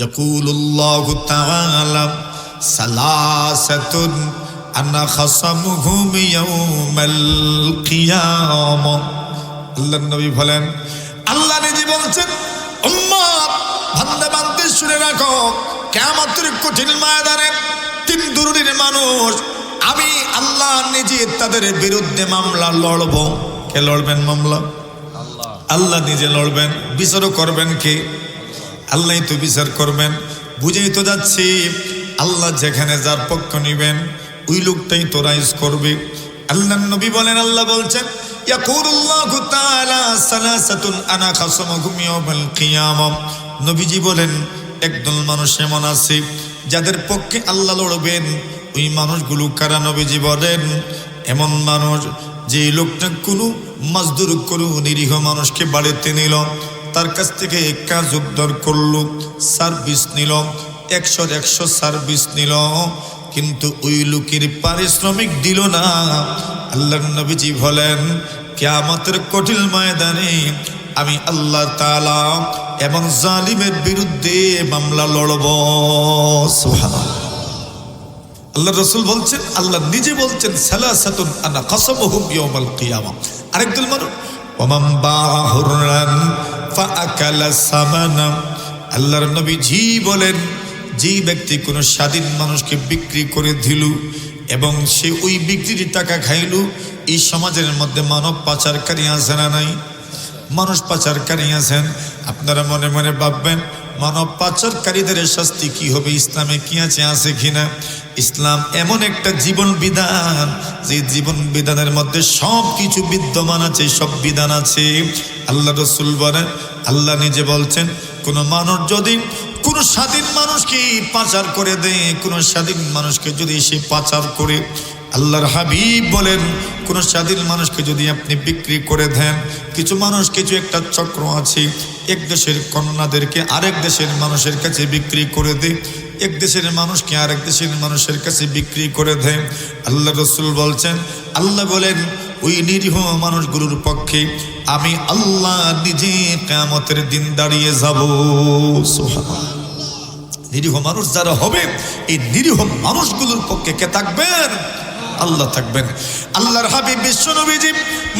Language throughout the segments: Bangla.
ইয়াকুলুল্লাহু তাআলা সালাসাতুন আনা খাসামুহুম ইয়াউমাল কিয়ামা। আল্লাহর নবী বলেন, আল্লাহ নিজে বলছেন, উম্মত বান্দা বান্দী শুনে রাখো, কিয়ামতের কঠিন ময়দানে তিন ধরনের মানুষ আমি আল্লাহ নিজে তাদের বিরুদ্ধে মামলা লড়ব। কে লড়বেন মামলা? আল্লাহ নিজে লড়বেন। বিচারও করবেন কে? আল্লাহই তো বিচার করবেন। বুঝেই তো যাচ্ছি আল্লাহ যেখানে যার পক্ষ নিবেন ওই লোকটাই তো রাইজ করবে। আল্লাহর নবী বলেন, আল্লাহ বলছেন, ইয়াকুলুল্লাহু তাআলা সালাসাতুন আনা খাসামুহুম ইয়াউমাল কিয়ামা। নবীজি বলেন, একদল মানুষ এমন আছে যাদের পক্ষে আল্লাহ লড়বেন। ওই মানুষগুলো কারা? নবীজি বলেন, এমন মানুষ যে লোকটা কোনো মজদুর করু নিরীহ মানুষকে বাড়িতে নিল, তার কাছ থেকে কাজ উদ্ধার করলো, সার্ভিস নিল, 100 সার্ভিস নিল, কিন্তু ওই লোকের পারিশ্রমিক দিল না। আল্লাহর নবীজি বলেন, কিয়ামতের কঠিন ময়দানে আমি আল্লাহ তাআলা এবং জালিমের বিরুদ্ধে মামলা লড়ব। সুবহানাল্লাহ। আল্লাহ রাসূল বলছেন, আল্লাহ নিজে বলছেন, সালাসাতুন আনা খাসামুহুম ইয়াউমাল কিয়ামা। আরেকদল মানুষ, ওয়ামান বাহুরান ফাআকালা সামানা। আল্লাহর নবীজি বলেন, যে ব্যক্তি কোনো স্বাধীন মানুষকে বিক্রি করে দিল এবং সে ওই বিক্রির টাকা খাইল, এই সমাজের মধ্যে মানব পাচারকারী আছে না নাই? মানুষ পাচারকারী আছেন। আপনারা মনে মনে ভাববেন, মানব পাচারকারীদের শাস্তি কি হবে? ইসলামে কি আছে কিনা? ইসলাম এমন একটা জীবন বিধান, যে জীবন বিধানের মধ্যে সব কিছু বিদ্যমান আছে, সব বিধান আছে। আল্লাহ রাসূল বলেন, আল্লাহ নিজে বলছেন, কোন মানুষ যদি কোন স্বাধীন মানুষকে পাচার করে দেয়, কোন স্বাধীন মানুষকে যদি সে পাচার করে, আল্লাহর হাবিব বলেন, কোন স্বাধীন মানুষকে যদি আপনি বিক্রি করে দেন, কিছু মানুষ, কিছু একটা চক্র আছে, এক দেশের কন্যাদেরকে আরেক দেশের মানুষের কাছে বিক্রি করে দেয়, এক দেশের মানুষকে আরেক দেশের মানুষের কাছে বিক্রি করে দেয়। আল্লাহ রাসূল বলছেন, আল্লাহ বলেন, ওই নিরীহ মানুষগুলোর পক্ষে আমি আল্লাহ নিজে কিয়ামতের দিন দাঁড়িয়ে যাব। সুবহানাল্লাহ। নিরীহ মানুষ যারা হবে, এই নিরীহ মানুষগুলোর পক্ষে কে থাকবেন? আল্লাহ থাকবেন। আল্লাহর হাবিব বিশ্ব নবীজি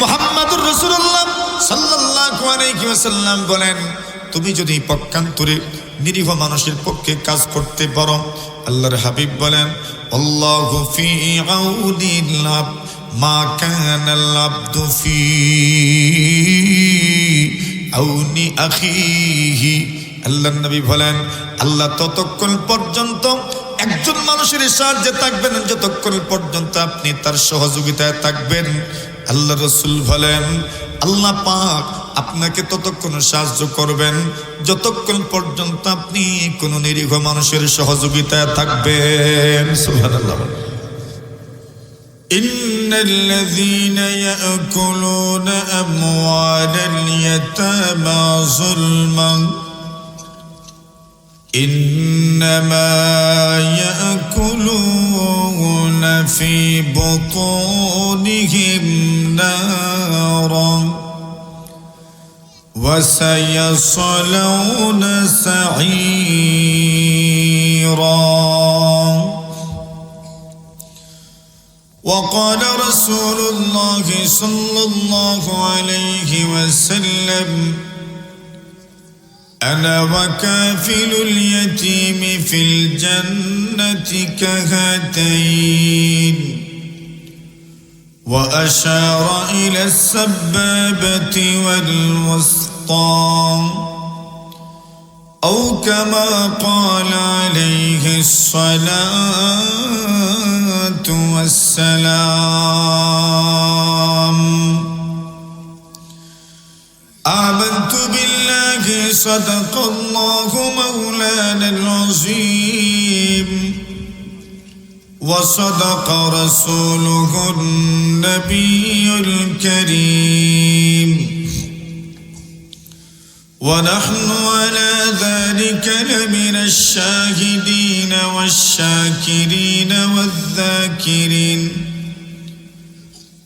মুহাম্মদুর রাসূলুল্লাহ সাল্লাল্লাহু আলাইহি ওয়াসাল্লাম বলেন, তুমি যদি পক্ষান্তরে নিরীহ মানুষের পক্ষে কাজ করতে পারো, আল্লাহর হাবিব বলেন, আল্লাহু ফি আউনিল আবদ মা কানাল আবদু ফি আউনি আখিহি। আল্লাহর নবী বলেন, আল্লাহ ততক্ষণ পর্যন্ত একজন মানুষের সাহায্যে থাকবেন যতক্ষণ পর্যন্ত আপনি তার সহযোগিতায় থাকবেন। আল্লাহ রাসূল বলেন, আল্লাহ পাক আপনাকে ততক্ষণ সাহায্য করবেন যতক্ষণ পর্যন্ত আপনি কোন নিরীহ মানুষের সহযোগিতায় থাকবেন। সুবহানাল্লাহ। ইন্নাল্লাযীনা ইয়াকুলুনা আমওয়ালাল ইয়াতামা যুলমান إنما يأكلون في بطونهم نارا وسيصلون سعيرا. وقال رسول الله صلى الله عليه وسلم أنا وكافل اليتيم في الجنة كهاتين وأشار إلى السبابة والوسطى أو كما قال عليه الصلاة والسلام. آمنت بالله صدق الله مولانا العظيم وصدق رسوله النبي الكريم ونحن على ذلك لمن الشاهدين والشاكرين والذاكرين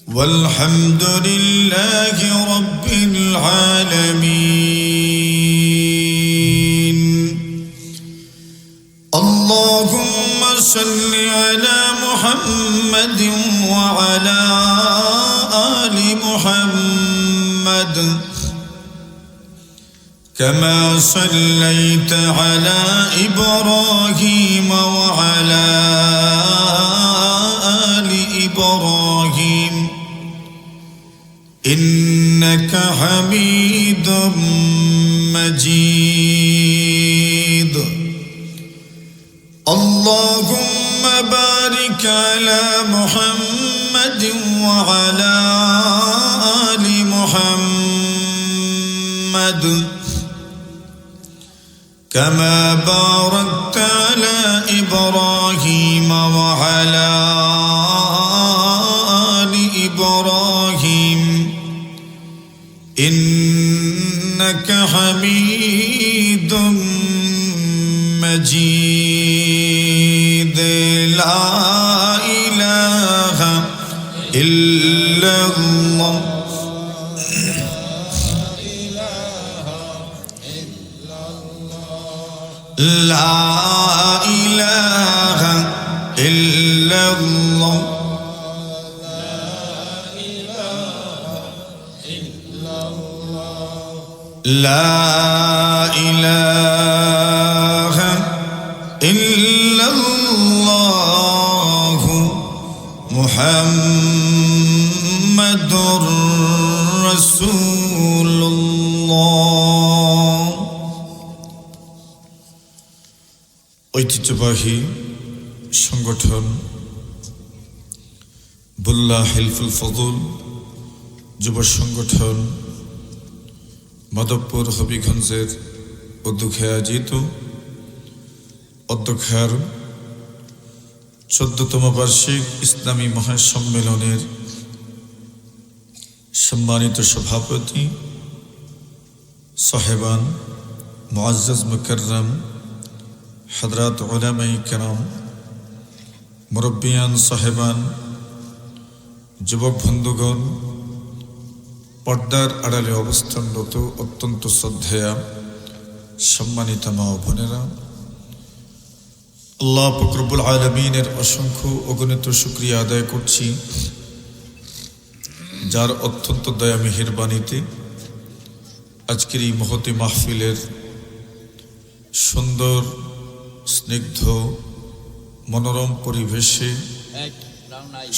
والحمد لله رب العالمين. اللهم صل على محمد وعلى آل محمد كما صليت على إبراهيم وعلى آل إبراهيم إنك حميد مجيد اللهم بارك على محمد وعلى آل محمد كما باركت على إبراهيم وعلى آل إبراهيم إنك حميد مجيد لا إله إلا الله لا إله إلا الله لا إله إلا الله محمد رسول الله ঐতিহ্যবাহী সংগঠন বুল্লা হিলফুল ফজল যুব সংগঠন মাধবপুর হবিগঞ্জের উদ্যোগে আয়োজিত অধ্যক্ষার 14তম বার্ষিক ইসলামী মহাসম্মেলনের সম্মানিত সভাপতি সাহেবান মুআজ্জাজ মুকাররম হযরত উলামায়ে কেরাম মুরব্বিয়ান সাহেবান যুবক বন্ধুগণ পর্দার আড়ালে অবস্থানরত অত্যন্ত শ্রদ্ধেয়া সম্মানিত মা ও বোনেরা আল্লাহ পাক রব্বুল আলামিনের অসংখ্য অগণিত শুকরিয়া আদায় করছি যার অত্যন্ত দয়া মেহেরবানিতে আজকের এই মহতি মাহফিলের সুন্দর স্নিগ্ধ মনোরম পরিবেশে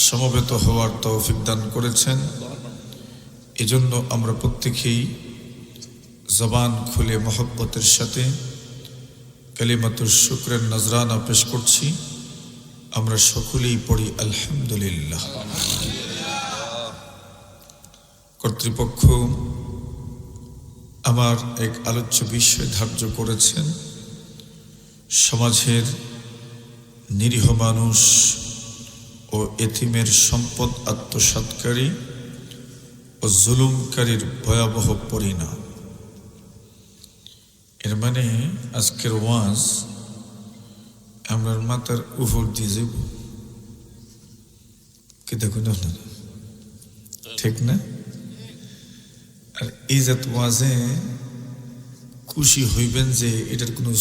সমবেত হওয়ার তৌফিক দান করেছেন। এজন্য আমরা প্রত্যেকেই জবান খুলে মহব্বতের সাথে কালিমাতুশ শুকরের নজরানা পেশ করছি। আমরা সকলেই পড়ি আলহামদুলিল্লাহ। কর্তৃপক্ষ আমার এক আলোচ্য বিষয় ধার্য করেছেন, সমাজের নিরীহ মানুষ ও এতিমের সম্পদ আত্মসাৎকারী ও জুলুমকারীর ভয়াবহ পরিণাম। এর মানে আজকের ওয়াজ আমরা মাথার উপর দিয়ে যাব, কি দেখুন না, ঠিক না? আর এই জাত ওয়াজে খুশি হইবেন যে এটার কোনো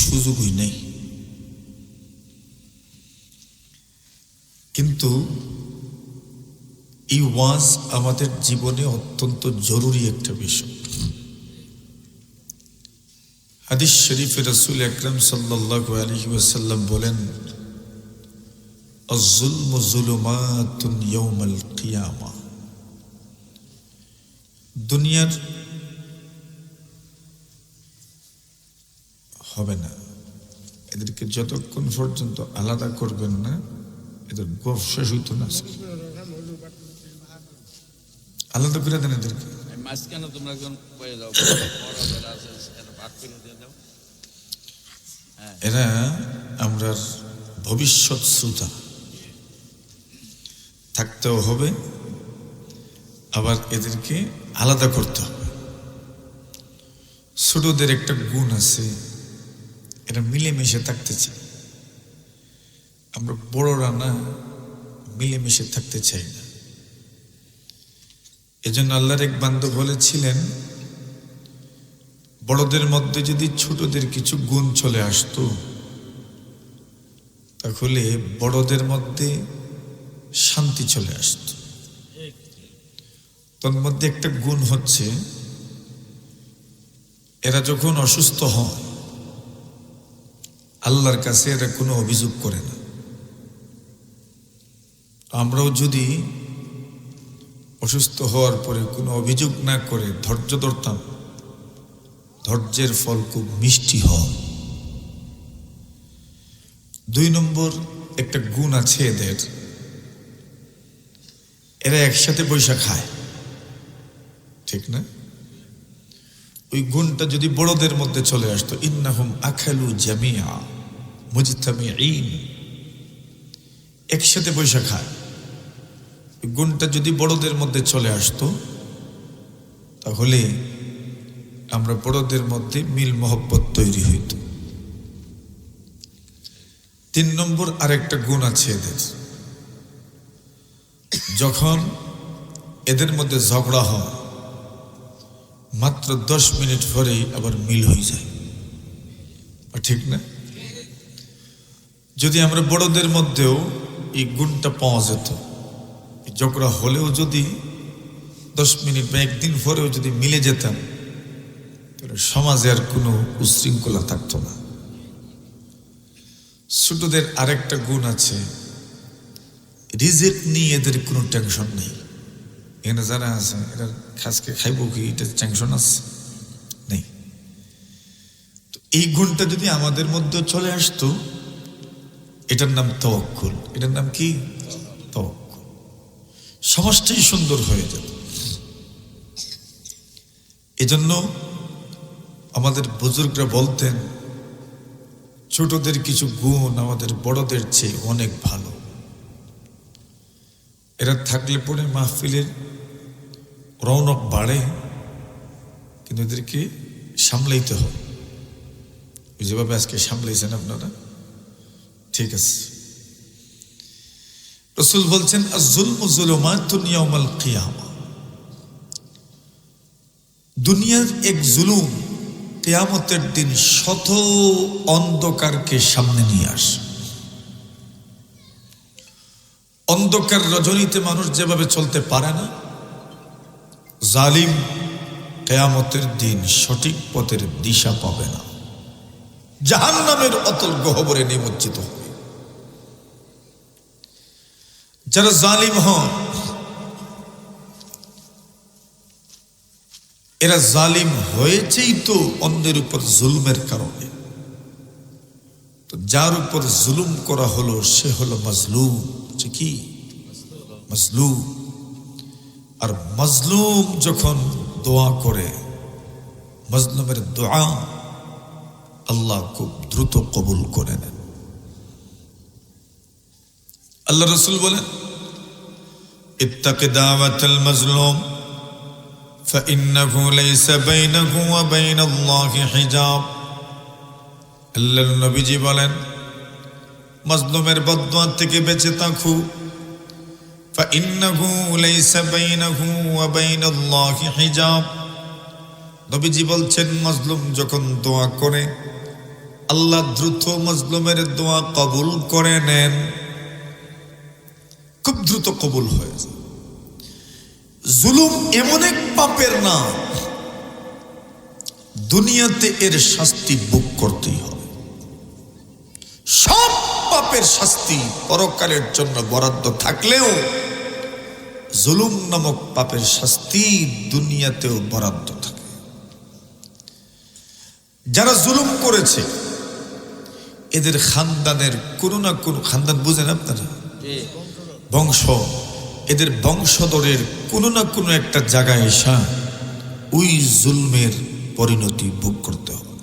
সুযোগই নেই, কিন্তু এই ওয়াজ আমাদের জীবনে অত্যন্ত জরুরি একটা বিষয়। হাদিস শরীফে রাসূল আকরাম সাল্লাল্লাহু আলাইহি ওয়াসাল্লাম বলেন, আয-যুলমু যুলুমাতুন ইয়াউমাল কিয়ামা। দুনিয়ার হবে না, এদেরকে যতক্ষণ পর্যন্ত আলাদা করবেন না এদের গপ শেষ হইতো না। আলাদা করে দেন এদেরকে। এরা আমরা ভবিষ্যৎ শ্রোতা, থাকতেও হবে, আবার এদেরকে আলাদা করতে হবে। ছোটদের একটা গুণ আছে, এরা মিলেমিশে থাকতে চায়। আমরা বড়রা না, মিলেমিশে থাকতে চাই না। এজন্য আল্লাহর এক বান্দা বলেছিলেন, বড়দের মধ্যে যদি ছোটদের কিছু গুণ চলে আসতো তাহলে বড়দের মধ্যে শান্তি চলে আসত। তোর মধ্যে একটা গুণ হচ্ছে, এরা যখন অসুস্থ হয় আল্লাহর কাছে এরা কোনো অভিযোগ করে না। আমরাও যদি অসুস্থ হওয়ার পরে কোনো অভিযোগ না করে ধৈর্য ধরতাম, ধৈর্যের ফল খুব মিষ্টি হয়। 2 নম্বর একটা গুণ আছে এদের, এরা একসাথে পয়সা খায়, ঠিক না? ওই গুণটা যদি বড়দের মধ্যে চলে আসতো, ইন্নাহুম আখালু জামিয়া মুজতামিঈন, একসাথে পয়সা খায়, ওই গুণটা যদি বড়দের মধ্যে চলে আসতো তাহলে আমরা বড়দের মধ্যে মিল মহব্বত তৈরি হইত। 3 নম্বর আরেকটা গুণ আছে এদের, যখন এদের মধ্যে ঝগড়া হয় মাত্র 10 মিনিট পরেই আবার মিল হয়ে যায়, ঠিক না? যদি আমরা বড়দের মধ্যেও এই গুণটা পাওয়া যেত, ঝগড়া হলেও যদি 10 মিনিট বা একদিন পরেও যদি মিলে যেতাম, তাহলে সমাজে আর কোনো উশৃঙ্খলা থাকতো না। ছোটদের আরেকটা গুণ আছে, রিজিক নিয়ে এদের কোনো টেনশন নেই। এখানে যারা আছে এরা খাসকে খাইব কি, এটা টেনশন আছে নেই। তো এই গুণটা যদি আমাদের মধ্যে চলে আসতো, এটার নাম তাওয়াক্কুল। এটার নাম কি? তাওয়াক্কুল। সমাজটাই সুন্দর হয়ে যেত। এজন্য আমাদের বুজুর্গরা বলতেন, ছোটদের কিছু গুণ আমাদের বড়দের চেয়ে অনেক ভালো। এরা থাকলে পরে মাহফিলের রৌনক বাড়ে, কিন্তু এদেরকে সামলাইতে হয়। যেভাবে আজকে সামলাইছেন আপনারা, ঠিক আছে। রাসূল বলছেন, আয-যুলমু যুলুমাতুন ইয়াওমাল কিয়ামা, দুনিয়ার এক জুলুম কিয়ামতের দিন শত অন্ধকারকে সামনে নিয়ে আসে। অন্ধকার রজনীতে মানুষ যেভাবে চলতে পারে না, জালিম কিয়ামতের দিন সঠিক পথের দিশা পাবে না, জাহান্নামের অতল গহ্বরে নিমজ্জিত হবে। যারা জালিম হন, এরা জালিম হয়েছেই তো অন্যের উপর জুলুমের কারণে। তো যার উপর জুলুম করা হলো সে হলো মাজলুম। কি? মাজলুম। আর মাজলুম যখন দোয়া করে, মাজলুমের দোয়া আল্লাহ খুব দ্রুত কবুল করে নেন। আল্লাহ রাসূল বলেন, ইত্তাকি দাওয়াতাল মাজলুম فإنه ليس بينه وبين الله حجاب। আল্লাহর নবীজি বলেন, মাজলুমের বদদোয়া থেকে বেঁচে থাকো। فإنه ليس بينه وبين الله حجاب। নবীজি বলছেন, মাজলুম যখন দোয়া করে আল্লাহ দ্রুত মাজলুমের দোয়া কবুল করে নেন, খুব দ্রুত কবুল হয়ে যায়। জুলুম এমন এক পাপের নাম, দুনিয়াতে এর শাস্তি ভোগ করতেই হবে। সব পাপের শাস্তি পরকালের জন্য বরাদ্দ থাকলেও জুলুম নামক পাপের শাস্তি দুনিয়াতেও বরাদ্দ থাকে। যারা জুলুম করেছে এদের খানদানের কোনো না কোনো, খানদান বুঝেন আপনারা, বংশ, এদের বংশধরের কোনো না কোনো একটা জায়গায় এসে ওই জুলমের পরিণতি ভোগ করতে হবে।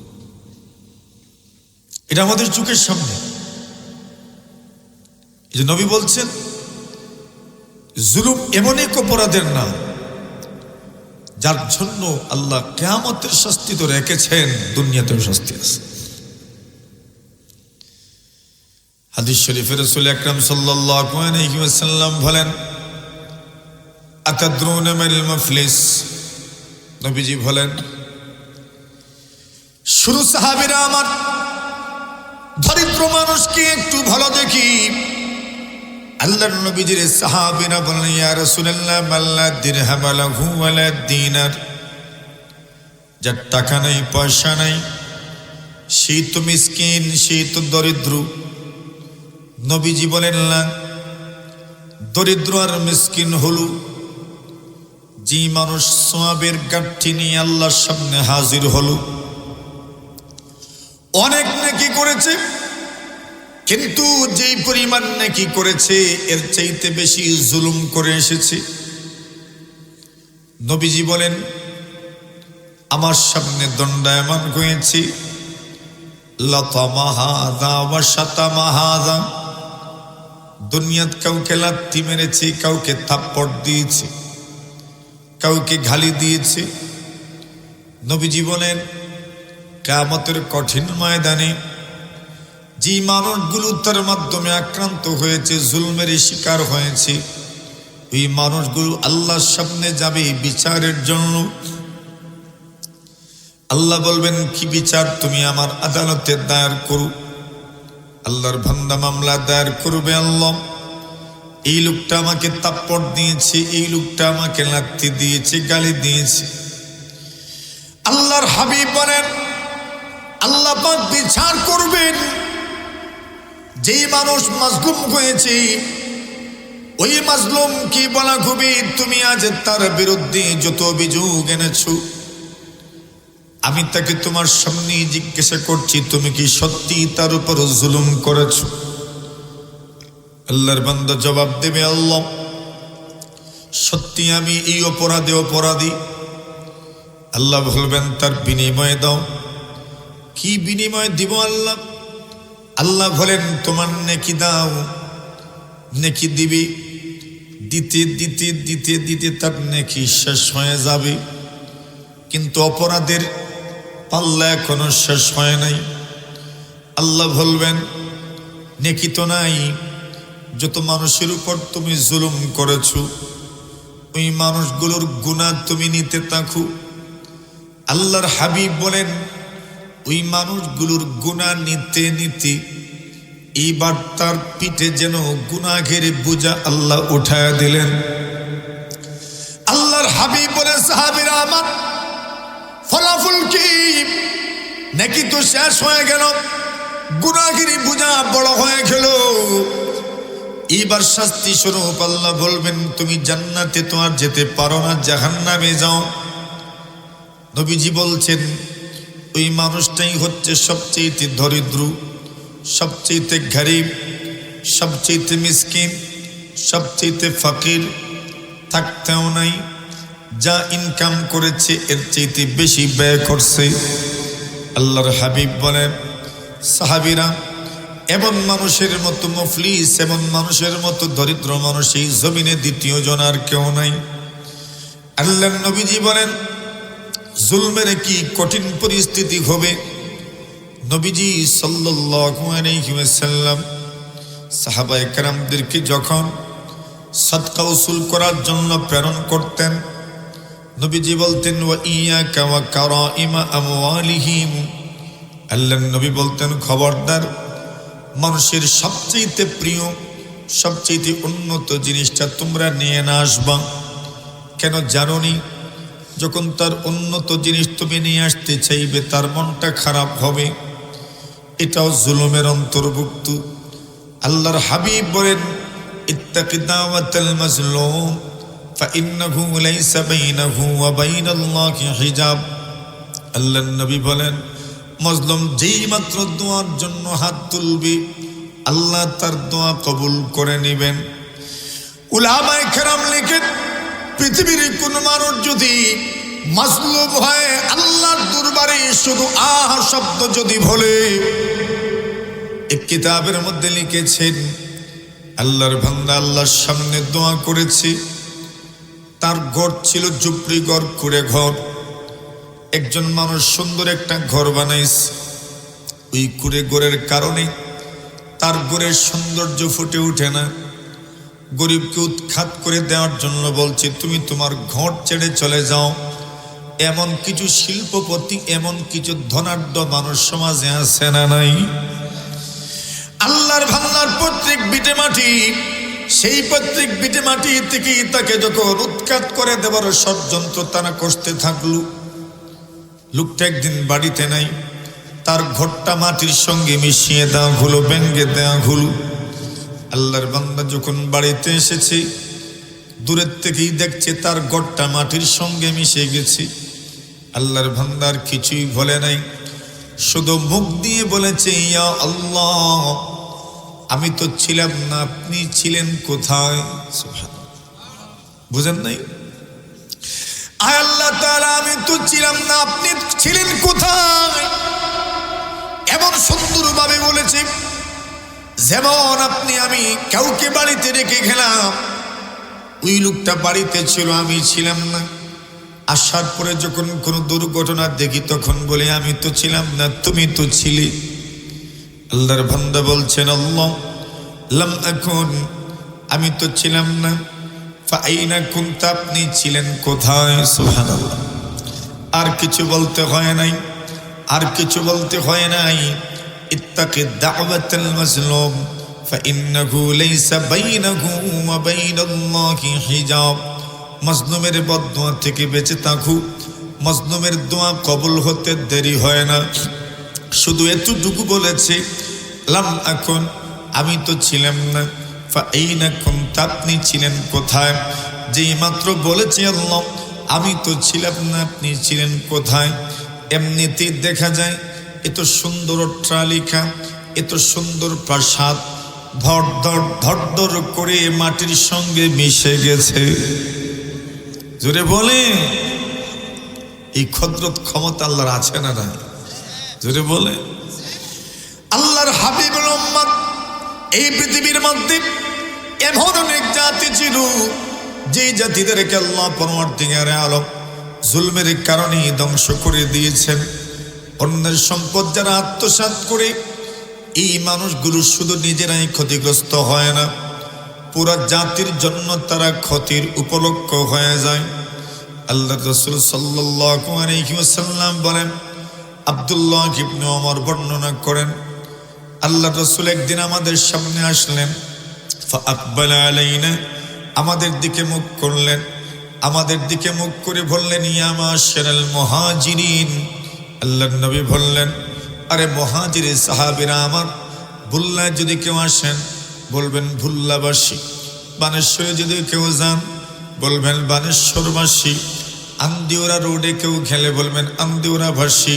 এটা আমাদের চোখের সামনে। এই যে নবী বলছেন, জুলুম এমন এক অপরাধের নাম যার জন্য আল্লাহ কিয়ামতের শাস্তি তো রেখেছেন, দুনিয়াতেও শাস্তি আছে। হাদিস শরীফে রাসূল আকরাম সাল্লাল্লাহু আলাইহি ওয়াসাল্লাম বলেন, আতাদরুনা মাল মুফলিস। নবীজি বলেন, শুরু সাহাবীরা আমার দরিদ্র মানুষকে একটু ভালো দেখি। আল্লাহর নবীজির সাহাবীরা বলেন, ইয়া রাসূলুল্লাহ মাল্লা দিরহাম লাহু ওয়ালা দিনার, যার টাকা নাই পয়সা নাই সেই তো মিসকিন, সেই তো দরিদ্র। নবীজি বলেন না, দরিদ্র আর মিসকিন হলো যে মানুষ সওয়াবের গাঁঠি নিয়ে আল্লাহর সামনে হাজির হলো, অনেক নেকি করেছে, কিন্তু যেই পরিমাণ নেকি করেছে এর চাইতে বেশি জুলুম করে এসেছে। নবীজি বলেন, আমার সামনে দণ্ডায়মান হয়েছে, লাতামা হাযা ওয়া শাতামা হাযা, দুনিয়াত কাউকে লাথি মেরেছে, কাউকে থাপ্পড় দিয়েছে, কাউকে গালি দিয়েছে। নবীজি বলেন, কিয়ামতের কঠিন ময়দানে যে মানুষগুলো তার মাধ্যমে আক্রান্ত হয়েছে, জুলমের শিকার হয়েছে, ওই মানুষগুলো আল্লাহর সামনে যাবে বিচারের জন্য। আল্লাহ বলবেন, কি বিচার তুমি আমার আদালতে দায়ের করো। আল্লাহর বান্দা মামলা দায়ের করবে, আল্লাহ এই লোকটা আমাকে থাপ্পড় দিয়েছে, এই লোকটা আমাকে লাথি দিয়েছে, গালি দিয়েছে। আল্লাহর হাবিব বলেন, আল্লাহ পাক বিচার করবেন, যেই মানুষ মাজলুম হয়েছে ওই মাজলুম কি বলা হবে, তুমি আজ তার বিরুদ্ধে যত অভিযোগ এনেছো আমি তাকে তোমার সামনে জিজ্ঞাসা করছি, তুমি কি সত্যি তার উপর জুলুম করেছো? আল্লাহর বান্দা জবাব দেবে, আল্লাহ সত্যি আমি এই অপরাধী। আল্লাহ বলবেন, তার বিনিময় দাও। কি বিনিময় দিব আল্লাহ? আল্লাহ বলেন, তোমার নেকি দাও। নেকি দিবি, দিতে দিতে দিতে দিতে তার নেকি শেষ হয়ে যাবে, কিন্তু অপরাধের পাল্লা এখনো শেষ হয় নাই। আল্লাহ বলবেন, নেকি তো নাই, যত মানুষের উপর তুমি জুলুম করেছো ওই মানুষগুলোর গুনাহ তুমি নিতে থাকো। আল্লাহর হাবিব বলেন, ওই মানুষগুলোর গুনাহ নিতে নিতে এইবার তার পিঠে যেন গুনাহের বোঝা আল্লাহ উঠায়া দিলেন। আল্লাহর হাবিব বলে, সাহাবীরা আমার, ফলাফল কি? নাকি তো শেষ হয়ে গেল, গুনাহের বোঝা বড় হয়ে গেল। এইবার শাস্তি স্বরূপ আল্লাহ বলবেন, তুমি জান্নাতে তো আর যেতে পারো না, জাহান্নামে যাও। নবীজি বলছেন, ওই মানুষটাই হচ্ছে সবচেয়ে দরিদ্র, সবচেয়ে গরিব, সবচেয়ে মিসকিন, সবচেয়ে ফকির। থাকতেও নাই, যা ইনকাম করেছে এর চাইতে বেশি ব্যয় করছে। আল্লাহর হাবিব বলেন, সাহাবীরা, এমন মানুষের মতো মুফলিস, এমন মানুষের মতো দরিদ্র মানুষ এই জমিনে দ্বিতীয় জন আর কেউ নাই। আল্লাহর নবীজি বলেন, জুলমের কি কঠিন পরিস্থিতি হবে। নবীজি সাল্লাল্লাহু আলাইহি ওয়াসাল্লাম সাহাবায়ে কেরামদেরকে যখন সাদকা উসুল করার জন্য প্রেরণ করতেন, নবীজি বলতেন, ওয়া ইয়াকা ওয়া কারাইমা আমওয়ালিহিম। আল্লাহর নবী বলতেন, খবরদার, মানুষের সবচেয়ে প্রিয়, সবচেয়ে উন্নত জিনিসটা তোমরা নিয়ে না আসবা। কেন জানো নি? যখন তার উন্নত জিনিস তুমি নিয়ে আসতে চাইবে তার মনটা খারাপ হবে, এটাও জুলুমের অন্তর্ভুক্ত। আল্লাহর হাবিব বলেন, ইত্তাকি দাওয়াতাল মাজলুম ফাইন্নাহু লাইসা বাইনাহু ওয়া বাইনাল্লাহি হিজাব। আল্লাহর নবী বলেন, মাজলুম যেই মাত্র দোয়ার জন্য হাত তুলবে আল্লাহ তার দোয়া কবুল করে নেবেন। উলামায়ে কেরাম লিখেন, পৃথিবীর কোন মানুষ যদি মাজলুম হয় আল্লাহর দরবারে শুধু আহ শব্দ যদি বলে, এক কিতাবের মধ্যে লিখেছেন, আল্লাহর বান্দা আল্লাহর সামনে দোয়া করেছে, তার ঘর ছিল ঝুপড়ি ঘর, কুড়ে ঘর। একজন মানুষ সুন্দর একটা ঘর বানাইছে, ওই কুড়ে ঘরের কারণে তার ঘরের সৌন্দর্য ফুটে ওঠে না। গরিবকে উৎখাত করে দেওয়ার জন্য বলছে, তুমি তোমার ঘর ছেড়ে চলে যাও। এমন কিছু শিল্পপতি, এমন কিছু ধনাঢ্য মানুষ সমাজে আছে না নাই? বিটে মাটি, সেই পৈতৃক বিটে মাটি থেকে তাকে যখন উৎখাত করে দেওয়ার ষড়যন্ত্র তারা কষতে থাকলো, লোকটা একদিন বাড়িতে নাই, তার ঘরটা মাটির সঙ্গে মিশিয়ে দেওয়া হলো, ভেঙ্গে দেওয়া হলো। আল্লাহর বান্দা যখন বাড়িতে এসেছে, দূরের থেকেই দেখছে তার ঘরটা মাটির সঙ্গে মিশে গেছে। আল্লাহর বান্দার কিছুই বলে নাই, শুধু মুখ দিয়ে বলেছে, ইয়া আল্লাহ, আমি তো ছিলাম না, আপনি ছিলেন কোথায়? সুবহানাল্লাহ, বুঝেন নাই? আয় আল্লাহ তাআলা, আমি তো ছিলাম না, আপনি ছিলেন কোথায়? এমন সুন্দরভাবে বলেছে যেমন আপনি আমি কাউকে বাড়িতে রেখে গেলাম, ওই লোকটা বাড়িতে ছিল, আমি ছিলাম না। আসার পরে যখন কোনো দুর্ঘটনা দেখি তখন বলে, আমি তো ছিলাম না, তুমি তো ছিলে। আল্লাহর বান্দা বলছেন, আল্লাহ লাম আকুন, আমি তো ছিলাম না। ফাআইনা কুনতা, আপনি ছিলেন কোথায়? সুবহানাল্লাহ। আর কিছু বলতে হয় নাই, আর কিছু বলতে হয় নাই। ইত্তাকি দাওয়াতাল মাজলুম ফাইন্নাহু লাইসা বাইনাহু ওয়া বাইনাল্লাহি হিজাব। মাজলুমের বদদোয়া থেকে বেঁচে থাকো, মাজলুমের দোয়া কবুল হতে দেরি হয় না। শুধু এতটুকু বলেছে, লাম আকুন, আমি তো ছিলাম না। ফাআইনা কুনতা, আপনি ছিলেন কোথায়? যেই মাত্র বলেছে আল্লাহ আমি তো ছিলাম না, আপনি ছিলেন কোথায়, এমনিতেই দেখা যায় এত সুন্দর অট্টালিকা, এত সুন্দর প্রাসাদ ধর ধর ধর ধর করে মাটির সঙ্গে মিশে গেছে। জোরে বলে, এই কদরত ক্ষমতা আল্লাহর আছে না নাই? জোরে বলে। আল্লাহর হাবিবুল উম্মত, এই পৃথিবীর মধ্যে এমন অনেক জাতি ছিল যেই জাতিদেরকে আল্লাহ পরওয়ারদিগারে আলম জুলমের কারণে ধ্বংস করে দিয়েছেন। অন্যের সম্পদ যারা আত্মসাৎ করে, এই মানুষগুলো শুধু নিজেরাই ক্ষতিগ্রস্ত হয় না, পুরা জাতির জন্য তারা ক্ষতির উপলক্ষ হয়ে যায়। আল্লাহ রাসূল সাল্লাল্লাহু আলাইহি ওয়াসাল্লাম বলেন, আব্দুল্লাহ ইবনে ওমর বর্ণনা করেন, আল্লাহ রাসূল একদিন আমাদের সামনে আসলেন, ফাআকবালা আলাইনা, আমাদের দিকে মুখ করলেন, আমাদের দিকে মুখ করে বললেন, ইয়া মাশারাল মুহাজিরিন। আল্লাহর নবী বললেন, আরে মুহাজির সাহাবীরা আমার, ভুল্লায় যদি কেউ আসেন বলবেন ভুল্লাবাসী, বানেশ্বরে যদি কেউ যান বলবেন বানেশ্বরবাসী, আন্দিওরা রোডে কেউ গেলে বলবেন আন্দিওরাবাসী,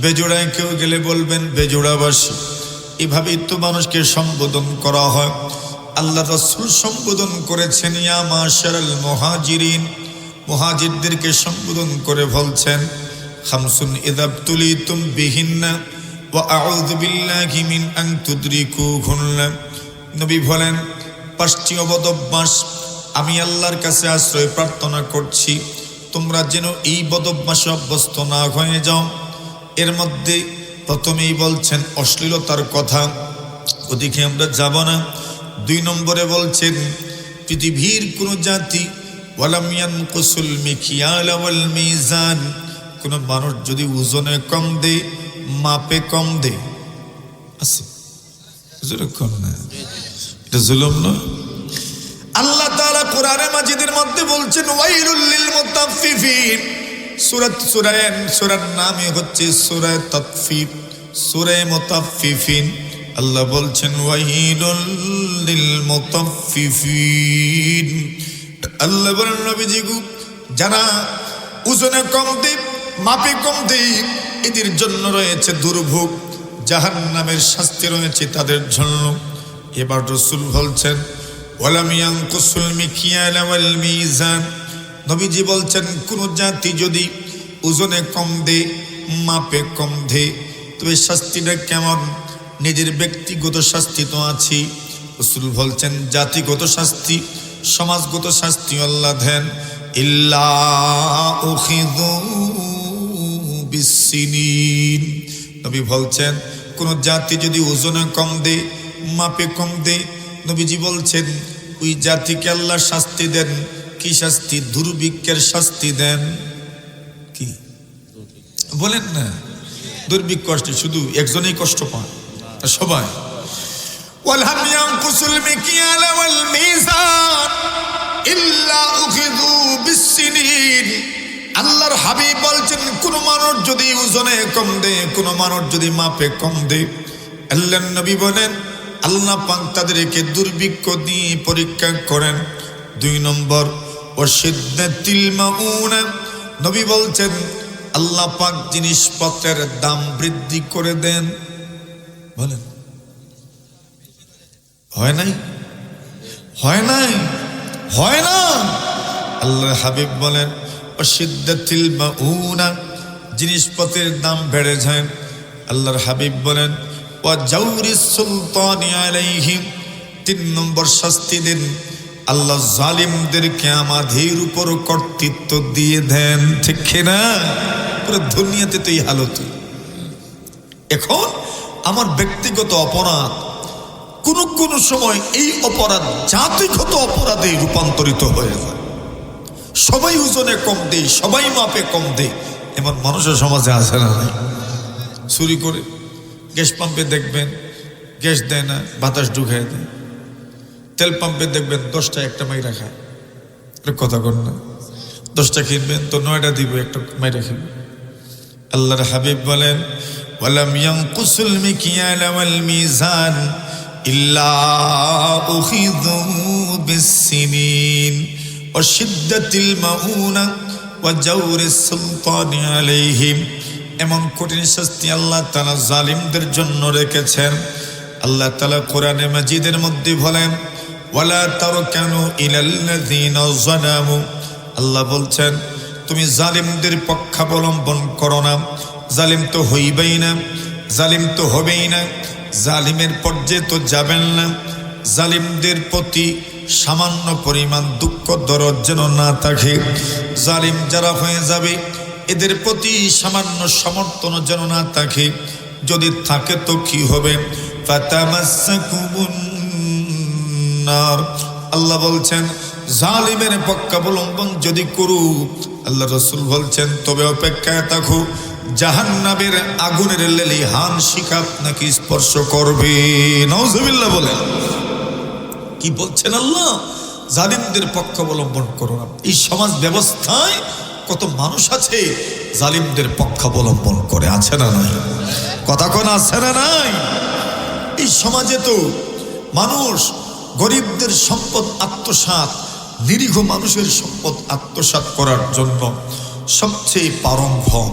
বেজোড়ায় কেউ গেলে বলবেন বেজোড়াবাসী। এভাবেই তো মানুষকে সম্বোধন করা হয়। আল্লাহ রাসূল সম্বোধন করেছেন, ইয়া মাশারাল মুহাজিরিন, মুহাজিরদেরকে সম্বোধন করে বলছেন, খামসুন ইযাবতুলিতুম বিহিন্না ওয়া আউযু বিল্লাহি মিন আন তুদরিকুহুন্না। নবী বলেন, পাঁচটি অবদ অভ্যাস আমি আল্লাহর কাছে আশ্রয় প্রার্থনা করছি, তোমরা যেন এই বদ অভ্যাসে অভ্যস্ত না হয়ে যাও। এর মধ্যে প্রথমেই বলছেন অশ্লীলতার কথা, ওদিকে আমরা যাব না। 2 নম্বরে বলছেন, পৃথিবীর কোন জাতি ওয়ালাম ইয়ানকুসুল মিকিয়াল ওয়াল মিজান, কোন মানুষ যদি ওজনে কম দে, মাপে কম দে, আছে কম না, এটা জুলুম না? আল্লাহ তাআলা কোরআনে মাজিদের মধ্যে বলছেন, ওয়াইলুল লিল মুতাফফিফিন। সূরার নামই হচ্ছে সূরা তাতফিফ, সূরা মুতাফফিফিন। আল্লাহ বলছেন, ওয়াইলুল লিল মুতাফফিফিন। আল্লাহ বলেন, নবীজি গো, যারা ওজনে কম দেয়, মাপে কম দেয়, এদের জন্য রয়েছে দুর্ভোগ, জাহান্নামের শাস্তি রয়েছে তাদের জন্য। এবার রাসূল বলছেন, ওয়ালাম ইয়ানকুসুল মিকিয়াল ওয়াল মিজান। নবীজি বলছেন, কোন জাতি যদি ওজনে কম দে, মাপে কম দে, তবে শাস্তিটা কেমন? নিজের ব্যক্তিগত শাস্তি তো আছে, রাসূল বলছেন জাতিগত শাস্তি, সমাজগত শাস্তি আল্লাহ দেন। ইল্লা উখিযু বিসসিনিন। নবী বলছেন, কোন জাতি যদি ওজনে কম দে, মাপে কম দে, নবীজি বলছেন ওই জাতিকে আল্লাহ শাস্তি দেন। কি শাস্তি? দুর্ভিক্ষের শাস্তি দেন। কি বলেন না? দুর্ভিক্ষ কষ্ট শুধু একজনেই কষ্ট পায়, সবাই। ওয়ালাম ইয়ানকুসুল মিকিয়াল ওয়াল মিজান ইল্লা উখিযু বিসসিনিন। আল্লাহর হাবিব বলছেন, কোন মানুষ যদি ওজনে কম দেয়, কোন মানুষ যদি মাপে কম দেয়, আল্লাহর নবী বলেন আল্লাহ পাক তাদেরকে দুর্ভিক্ষ দিয়ে পরীক্ষা করেন। 2 নম্বর ওয়াশিদ্দাতিল মাউনা, নবী বলছেন আল্লাহ পাক জিনিসপত্রের দাম বৃদ্ধি করে দেন। বলেন হয় নাই? হয় নাই? হয় না? আল্লাহর হাবিব বলেন ওয়াশিদ্দাতিল মাউনা, জিনিসপত্রের দাম বেড়ে যায়। আল্লাহর হাবিব বলেন ওয়া জাওরিস সুলতানি আলাইহিম, 3 নম্বর শাস্তি দেন, আল্লাহ জালিমদেরকে আমাদের উপর কর্তৃত্ব দিয়ে দেন। ঠিক কিনা? পুরো দুনিয়াতে তো এই হালত। এখন আমার ব্যক্তিগত অপরাধ কোন কোন সময় এই অপরাধ জাতিগত অপরাধে রূপান্তরিত হয়ে যায়। সবাই ওজনে কম দেয়, সবাই মাপে কম দেয়, এমন মানুষের সমাজে আছে না? নাই? চুরি করে গ্যাস পাম্পে দেখবেন গ্যাস দেয় না, বাতাস ঢুকাই দেয়। তেল পাম্পে দেখবেন 10টা একটা মাইরা খায়। কথা কর না, 10টা কিনবেন তো 9টা দিব, একটা মাইরা খাবে। আল্লাহর হাবিব বলেন ওয়ালাম ইয়ানকুসুল মিকিয়াল ওয়াল মিজান ইল্লা উখিযু বিসসিনিন ওয়াশিদ্দাতিল মাউনা ওয়া জাওরিস সুলতানি আলাইহিম। এমন কঠিন শাস্তি আল্লাহ তাআলা জালিমদের জন্য রেখেছেন। আল্লাহ তাআলা কোরআনে মাজিদের মধ্যে বলেন ওয়ালা তারকানু ইলাল্লাযিনা যালামু, আল্লাহ বলছেন তুমি জালিমদের পক্ষাবলম্বন করো না। জালিম তো হইবেই না, জালিম তো হবেই না, জালিমের পর্যায়ে তো যাবেন না। জালিমদের প্রতি সামান্য পরিমাণ দুঃখ দরদ যেন না থাকে। জালিম যারা হয়ে যাবে এদের প্রতি সামান্য সমর্থন যেন না থাকে। যদি থাকে তো কি হবে? ফাতামাসসাকুমুন নার, আল্লাহ বলছেন জালিমের পক্ষাবলম্বন যদি করু, আল্লাহ রাসূল বলছেন তবে অপেক্ষায় থাকো, জাহান্নামের আগুনের লেলিহান শিখা আপনাকে স্পর্শ করবে। নাউজুবিল্লাহ বলেন। কি বলছেন আল্লাহ? জালিমদের পক্ষাবলম্বন করো না। এই সমাজ ব্যবস্থায় কত মানুষ আছে জালিমদের পক্ষাবলম্বন করে, আছে না নাই? কথা কোন আছে না নাই? এই সমাজে তো মানুষ গরিবদের সম্পদ আত্মসাৎ, নিরীহ মানুষের সম্পদ আত্মসাৎ করার জন্য সবচেয়ে পারঙ্গম।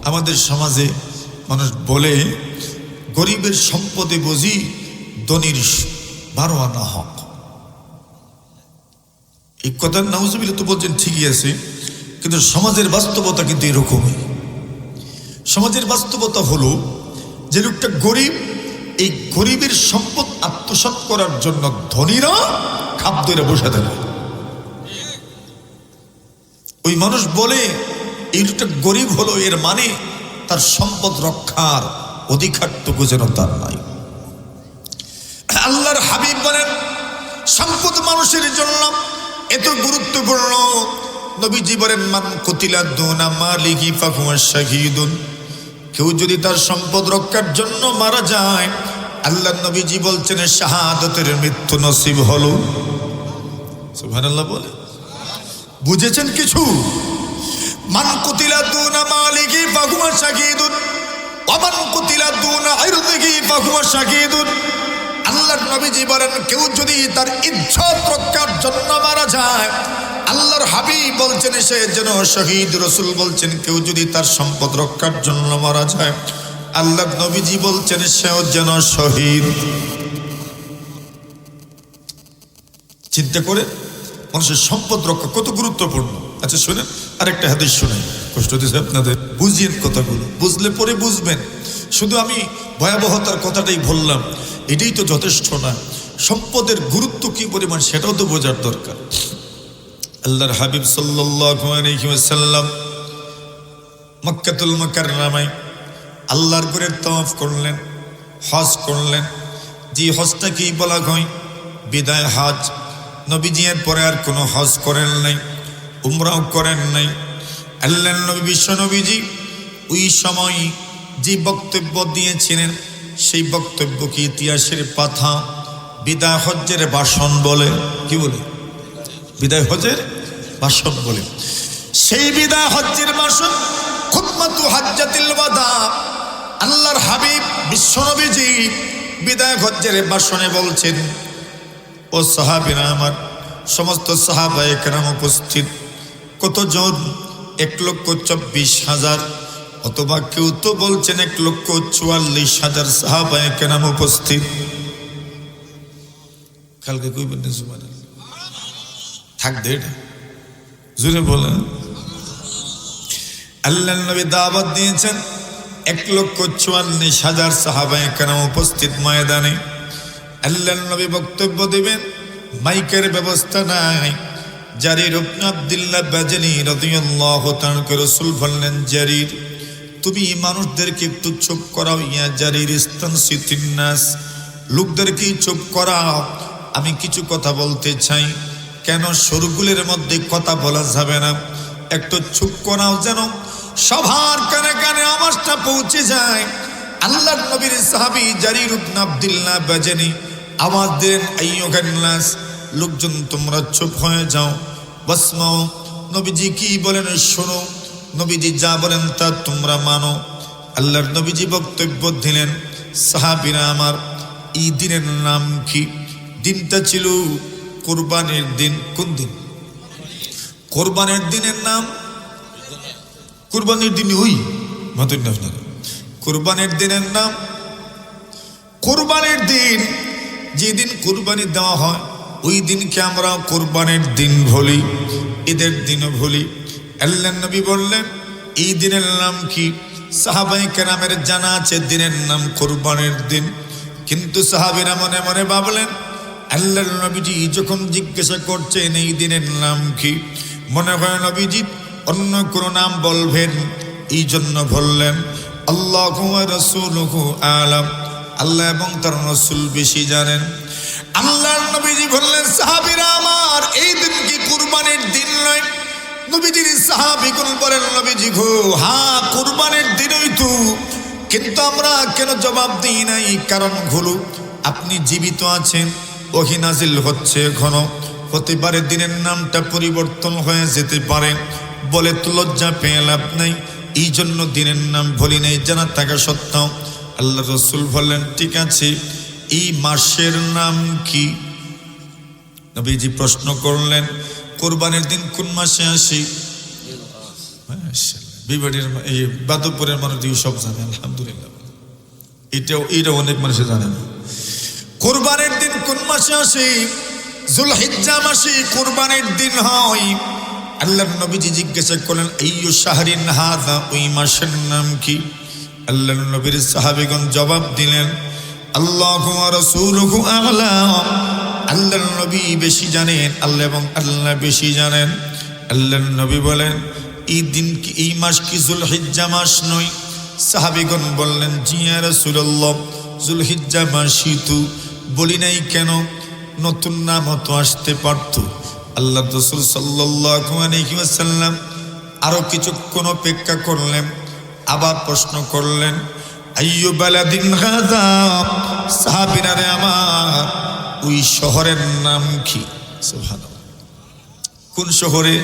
আমাদের সমাজে মানুষ বলে গরিবের সম্পদে বুঝি ধনীর 12 আনা হক। এই কথা নাউজুবিল্লাহ তো বলছেন ঠিকই আছে, কিন্তু সমাজের বাস্তবতা কিন্তু এরকমই। সমাজের বাস্তবতা হলো যে লোকটা গরিব, এই গরিবের সম্পদ আত্মসাৎ করার জন্য ধনীরা খাপ ধরে বসে থাকে। ওই মানুষ বলে এই লোকটা গরিব হলো, এর মানে তার সম্পদ রক্ষার অধিকারটুকু যেন তার নাই। আল্লাহর হাবিব বলেন সম্পদ মানুষের জন্য এত গুরুত্বপূর্ণ। নবীজি বলেন মান কুতিলা দুনা মালিহি ফাহুয়া শাহীদুন, কেউ যদি তার সম্পদ রক্ষার জন্য মারা যায়, আল্লাহ নবীজি বলছেন শাহাদাতের মৃত্যু নসিব হলো। সুবহানাল্লাহ বলে। বুঝেছেন কিছু? মান কুতিলা দুনা মালিহি ফাহুয়া শাহীদুন ওয়া মান কুতিলা দুনা ইরদিহি ফাহুয়া শাহীদুন। আল্লাহর নবীজি বলেন কেউ যদি তার ইজ্জত রক্ষার জন্য মারা যায়, আল্লাহর হাবিব বলছেন সে যেন শহীদ। রাসূল বলছেন কেউ যদি তার সম্পদ রক্ষার জন্য মারা যায়, আল্লাহর নবীজি বলছেন সেও যেন শহীদ। চিন্তা করে মানুষের সম্পদ রক্ষা কত গুরুত্বপূর্ণ। আচ্ছা শুনেন আরেকটা হাদিস শুনেন, কষ্ট দিচ্ছে আপনাদের, বুঝিয়েন কথাগুলো, বুঝলে পরে বুঝবেন। শুধু আমি ভয়াবহতার কথাটাই বললাম, এটাই তো যথেষ্ট না। সম্পদের গুরুত্ব কি পরিমাণ সেটাও তো বোঝার দরকার। আল্লাহর হাবিব সাল্লাল্লাহু আলাইহি ওয়াসাল্লাম মক্কাতুল মুকাররমায় আল্লাহর ঘরের তাওয়াফ করলেন, হজ করলেন। যে হজটাকেই বলা হয় বিদায় হজ। নবীজি এর পরে আর কোনো হজ করেন নাই, উমরাও করেন নাই। আল্লাহর নবী বিশ্ব নবীজি ওই সময় যে বক্তব্য দিয়েছিলেন সেই বক্তব্যকে ইতিহাসের পাতা বিদায় হজ্জের ভাষণ বলে। কি বলে? বিদায় হজ্জের ভাষণ বলে। সেই বিদায় হজ্জের ভাষণ খুতবাতু হাজ্জাতুল ওয়াদা, আল্লাহর হাবিব বিশ্বনবীজি বিদায় হজ্জের ভাষণে বলছেন, ও সাহাবীরা আমার, সমস্ত সাহাবায়ে কেরাম উপস্থিত। কতজন? 1,24,000, অথবা কেউ তো বলছেন 1,44,000 সাহাবায়ে কেরাম উপস্থিত। কালকে কইবেন না সুবহানাল্লাহ, থাকবে এটা জুড়ে বলেন। আল্লাহর নবী দাওয়াত দিয়েছেন, 1,44,000 সাহাবায়ে কেরাম উপস্থিত ময়দানে। আল্লাহর নবী বক্তব্য দিবেন, মাইকের ব্যবস্থা নাই। জারির ইবনে আব্দুল্লাহ বাজনী রাদিয়াল্লাহু তাআলা রাসূল বললেন, জারির তুমি মানুষদেরকে একটু চুপ করাও। ইয়া জারির ইস্তানসিতিন নাস, লোকদেরকে চুপ করাও, আমি কিছু কথা বলতে চাই। কেন? সরগুলের মধ্যে কথা বলা যাবে না, একটু চুপ করাও যেন সবার কানে কানে আওয়াজটা পৌঁছে যায়। আল্লাহর নবীর সাহাবী জারির ইবনে আব্দুল্লাহ বাজনী আওয়াজ দেন, আইয়ুহান নাস, লোকজন তোমরা চুপ হয়ে যাও। ওয়াসমাউ, নবীজি কি বলেন শোনো, নবীজি যা বলেন তা তোমরা মানো। আল্লাহর নবীজি বক্তব্য দিলেন, সাহাবীরা আমার, এই দিনের নাম কি? দিনটা ছিল কুরবানির দিন। কোন দিন? কুরবানির দিনের নাম কুরবানির দিন। ওই মাতুন না আপনারা, কুরবানির দিনের নাম কুরবানির দিন। যেদিন কুরবানি দেওয়া হয় ওই দিনকে আমরা কুরবানির দিন বলি, ঈদের দিনও বলি। আল্লাহর নবী বললেন, এই দিনের নাম কি? সাহাবায়ে কেরামের জানা আছে দিনের নাম কুরবানির দিন, কিন্তু সাহাবীরা মনে মনে ভাবলেন, আল্লাহর নবীজি যখন জিজ্ঞাসা করছেন এই দিনের নাম কি, মনে হয় নবীজি অন্য কোনো নাম বলবেন, এই জন্য বললেন, আল্লাহু ওয়া রাসূলুহু আ'লাম, আল্লাহ এবং তার রাসূল বেশি জানেন। আল্লাহর নবীজি বললেন, সাহাবীরা আমার, এই দিন কি কুরবানির দিন নয়? নবীজির সাহাবীগণ বলেন, নবীজি গো, হ্যাঁ কুরবানির দিনই তো, কিন্তু আমরা কেন জবাব দিই নাই? কারণ হলো আপনি জীবিত আছেন, ওহী নাজিল হচ্ছে এখনো, হতে পারে দিনের নামটা পরিবর্তন হয়ে যেতে পারে, বলে তো লজ্জা পেয়ে লাভ নাই, এই জন্য দিনের নাম বলি নাই জানা থাকা সত্ত্বেও। আল্লাহ রাসূল বললেন, ঠিক আছে, এই মাসের নাম কি? নবীজি প্রশ্ন করলেন, কুরবানির দিন কোন মাসে আসে? বিবাড়ির এই বাদপুরের মানুষ সব জানে, আলহামদুলিল্লাহ। এটা অনেক মানুষ জানে না। কুরবানির দিন কোন মাসে আসে? যুলহিজ্জা মাসে কুরবানির দিন হয়। আল্লাহর নবীজি জিজ্ঞাসা করলেন, আইয়ু শাহরিন হাযা, ওই মাসের নাম কি? আল্লাহর নবীর সাহাবীগণ জবাব দিলেন, আল্লাহু ওয়া রাসূলুহু আ'লাম, আল্লাহর নবী বেশি জানেন, আল্লাহ এবং আল্লাহ বেশি জানেন। আল্লাহর নবী বলেন, এই দিন কি, এই মাস কি যুলহিজ্জা মাস নয়? সাহাবীগণ বললেন, জি ইয়া রাসূলুল্লাহ, যুলহিজ্জা মাসই তো। বলি নাই কেন? নতুন নাম তো আসতে পারত। আল্লাহ রাসূল সাল্লাল্লাহু আলাইহি ওয়াসাল্লাম আরো কিছুক্ষণ অপেক্ষা করলেন, আবার প্রশ্ন করলেন, আইয়ু বালাদিন হাযা, সাহাবীরা রে আমার, ওই শহরের নাম কি? সুবহানাল্লাহ, কোন শহরে?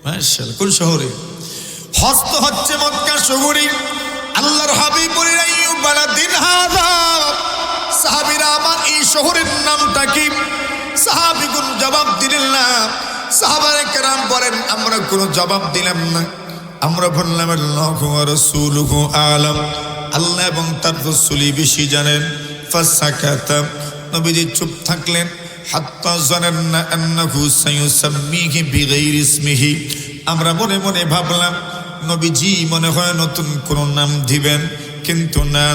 মাশাআল্লাহ, কোন শহরে? হস্ত হচ্ছে মক্কা শহরে। আল্লাহর হাবিব বলেন, আইয়ু বালাদিন হাযা, সাহাবীরা আমার, এই শহরের নামটা কি? সাহাবীগণ জবাব দিলেন না। সাহাবায়ে কেরাম বলেন, আমরা কোনো জবাব দিলাম না, আমরা বললাম, আল্লাহু ওয়া রাসূলুহু আ'লাম, আল্লাহ এবং তার রাসূলই বেশি জানেন। ফাসাকাতা, নবীজি চুপ থাকলেন। হাত্তা জানান্না আন্নাহু সায়ুসাম্মিহি বিগাইরি ইসমিহি, আমরা মনে মনে ভাবলাম নবীজি মনে হয় নতুন কোনো নাম দিবেন, কিন্তু না,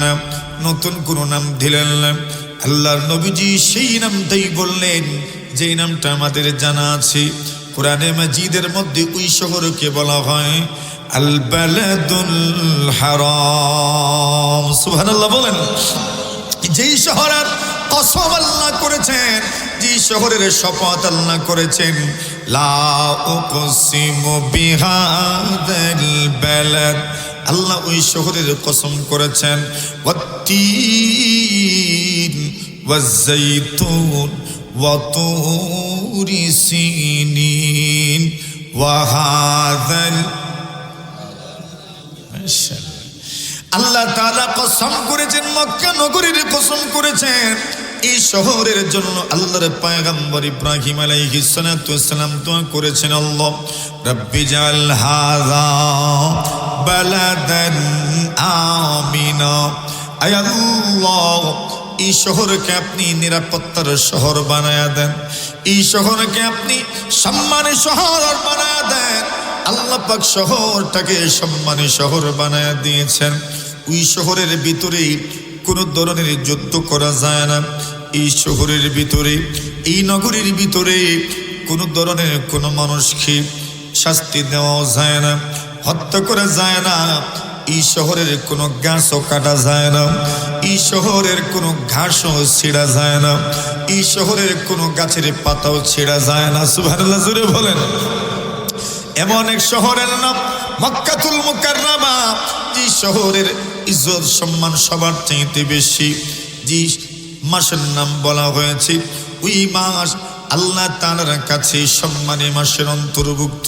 নতুন কোনো নাম দিলেন না। আল্লাহর নবীজি সেই নামটাই বললেন যেই নামটা আমাদের জানা আছে। কোরআনে মাজিদের মধ্যে ওই শহরকে বলা হয় আল বালাদুল হারাম। সুবহানাল্লাহ বলেন। যেই শহরের কসম আল্লাহ করেছেন, যেই শহরের শপথ আল্লাহ করেছেন, লা উকসিমু বিহাদাল বালাদ, আল্লাহ ওই শহরের কসম করেছেন, ওয়াত্তিন والزيتون وطور سينين وهذا আল্লাহ তাআলা কসম করেছেন, মক্কা নগরীর কসম করেছেন। এই শহরের জন্য আল্লাহর পয়গম্বর ইব্রাহিম আলাইহিস সালাতু ওয়াস সালাম দোয়া করেছেন, আল্লাহ রাব্বি জাল হাযা বালাদান আমিনা, আয় আল্লাহ এই শহরকে আপনি নিরাপত্তার শহর বানায়া দেন, এই শহরকে আপনি সম্মানের শহর বানায়া দেন। আল্লাহ পাক শহরটাকে সম্মানের শহর বানায়া দিয়েছেন। ওই শহরের ভিতরে কোনো ধরনের যুদ্ধ করা যায় না। এই শহরের ভিতরে, এই নগরীর ভিতরে কোনো ধরনের কোনো মানুষকে শাস্তি দেওয়া যায় না, হত্যা করা যায় না। এই শহরের কোনো গাছও কাটা যায় না, এই শহরের কোনো ঘাসও ছিঁড়া যায় না, এই শহরের কোনো গাছের পাতাও ছিঁড়া যায় না। সুবহানাল্লাহ, জোরে বলেন। এমন এক শহরের নাম মক্কাতুল মুকাররমা, যে শহরের ইজ্জত সম্মান সবার চাইতে বেশি। যে মাসের নাম বলা হয়েছে, ওই মাস আল্লাহ তাআলার কাছে সম্মানী মাসের অন্তর্ভুক্ত।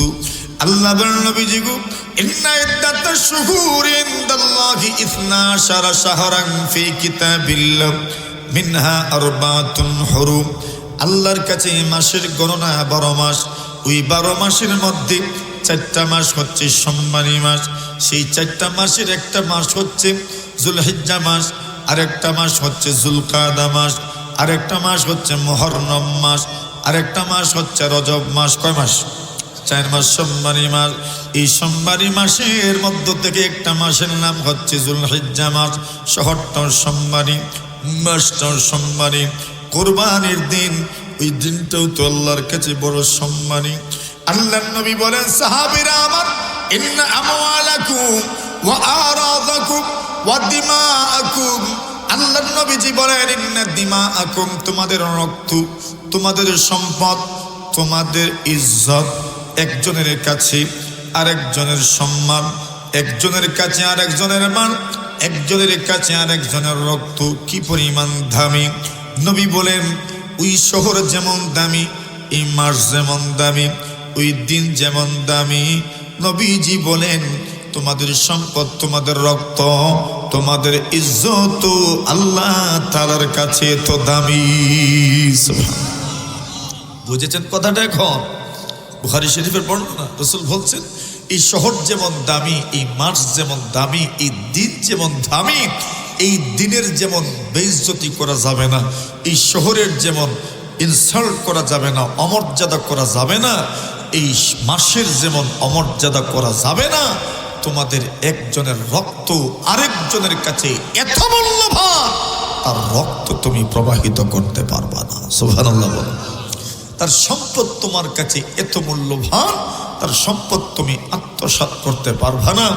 আল্লাহ বলেন, নবীজি গো, ইন্না ইদ্দাতাশ শুহুরি ইনদাল্লাহি 12 শাহরান ফি কিতাবিল্লাহ মিনহা আরবাতুন হুরুম। আল্লাহর কাছে মাসের গণনা 12 মাস। ওই 12 মাসের মধ্যে 4টা মাস হচ্ছে সম্মানী মাস। সেই 4টা মাসের একটা মাস হচ্ছে যুলহিজ্জা মাস, আরেকটা মাস হচ্ছে যুলকাদা মাস, আরেকটা মাস হচ্ছে মুহররম মাস, আরেকটা মাস হচ্ছে রজব মাস। কয় মাস? 4 মাস সম্মানী মাস। এই সম্মানী মাসের মধ্য থেকে একটা মাসের নাম হচ্ছে যুলহিজ্জা মাস। শহরটাও সম্মানী, মাসটাও সম্মানী। কুরবানির দিন, ওই দিনটাও তো আল্লাহর কাছে বড় সম্মানী। আল্লাহর নবী বলেন, সাহাবীরা আমার, ইন্না আমওয়ালাকুম ওয়া আরাদাকুম ওয়া দিমাআকুম, আল্লাহর নবীজি বলেন, ইন্না দিমাআকুম, তোমাদের রক্ত, তোমাদের সম্পদ, তোমাদের ইজ্জত, একজনের কাছে আরেকজনের সম্মান, একজনের কাছে আরেকজনের মান, একজনের কাছে আরেকজনের রক্ত কি পরিমাণ দামি। নবী বলেন, ওই শহর যেমন দামি, এই মাস যেমন দামি, ওই দিন যেমন দামি। নবীজি বলেন, তোমাদের সম্পদ, তোমাদের রক্ত, তোমাদের ইজ্জত আল্লাহ তাআলার কাছে তো দামি। বুঝেছেন কথাটা? এখন বুখারী শরীফের বর্ণনা, রাসূল বলছেন, এই শহর যেমন দামি, এই মাস যেমন দামি, এই দিন যেমন দামি, এই দিনের যেমন বেইজ্জতি করা যাবে না, এই শহরের যেমন ইনসাল্ট করা যাবে না, অমর্যাদা করা যাবে না, এই মাসের যেমন অমর্যাদা করা যাবে না, তোমাদের একজনের রক্ত আরেকজনের কাছে এত মূল্যবান, তার রক্ত তুমি প্রবাহিত করতে পারবা না। সুবহানাল্লাহ বলেন। তার সম্পদ তোমার কাছে এত মূল্যবান, তার সম্পদ তুমি আত্মসাৎ করতে পারবা না।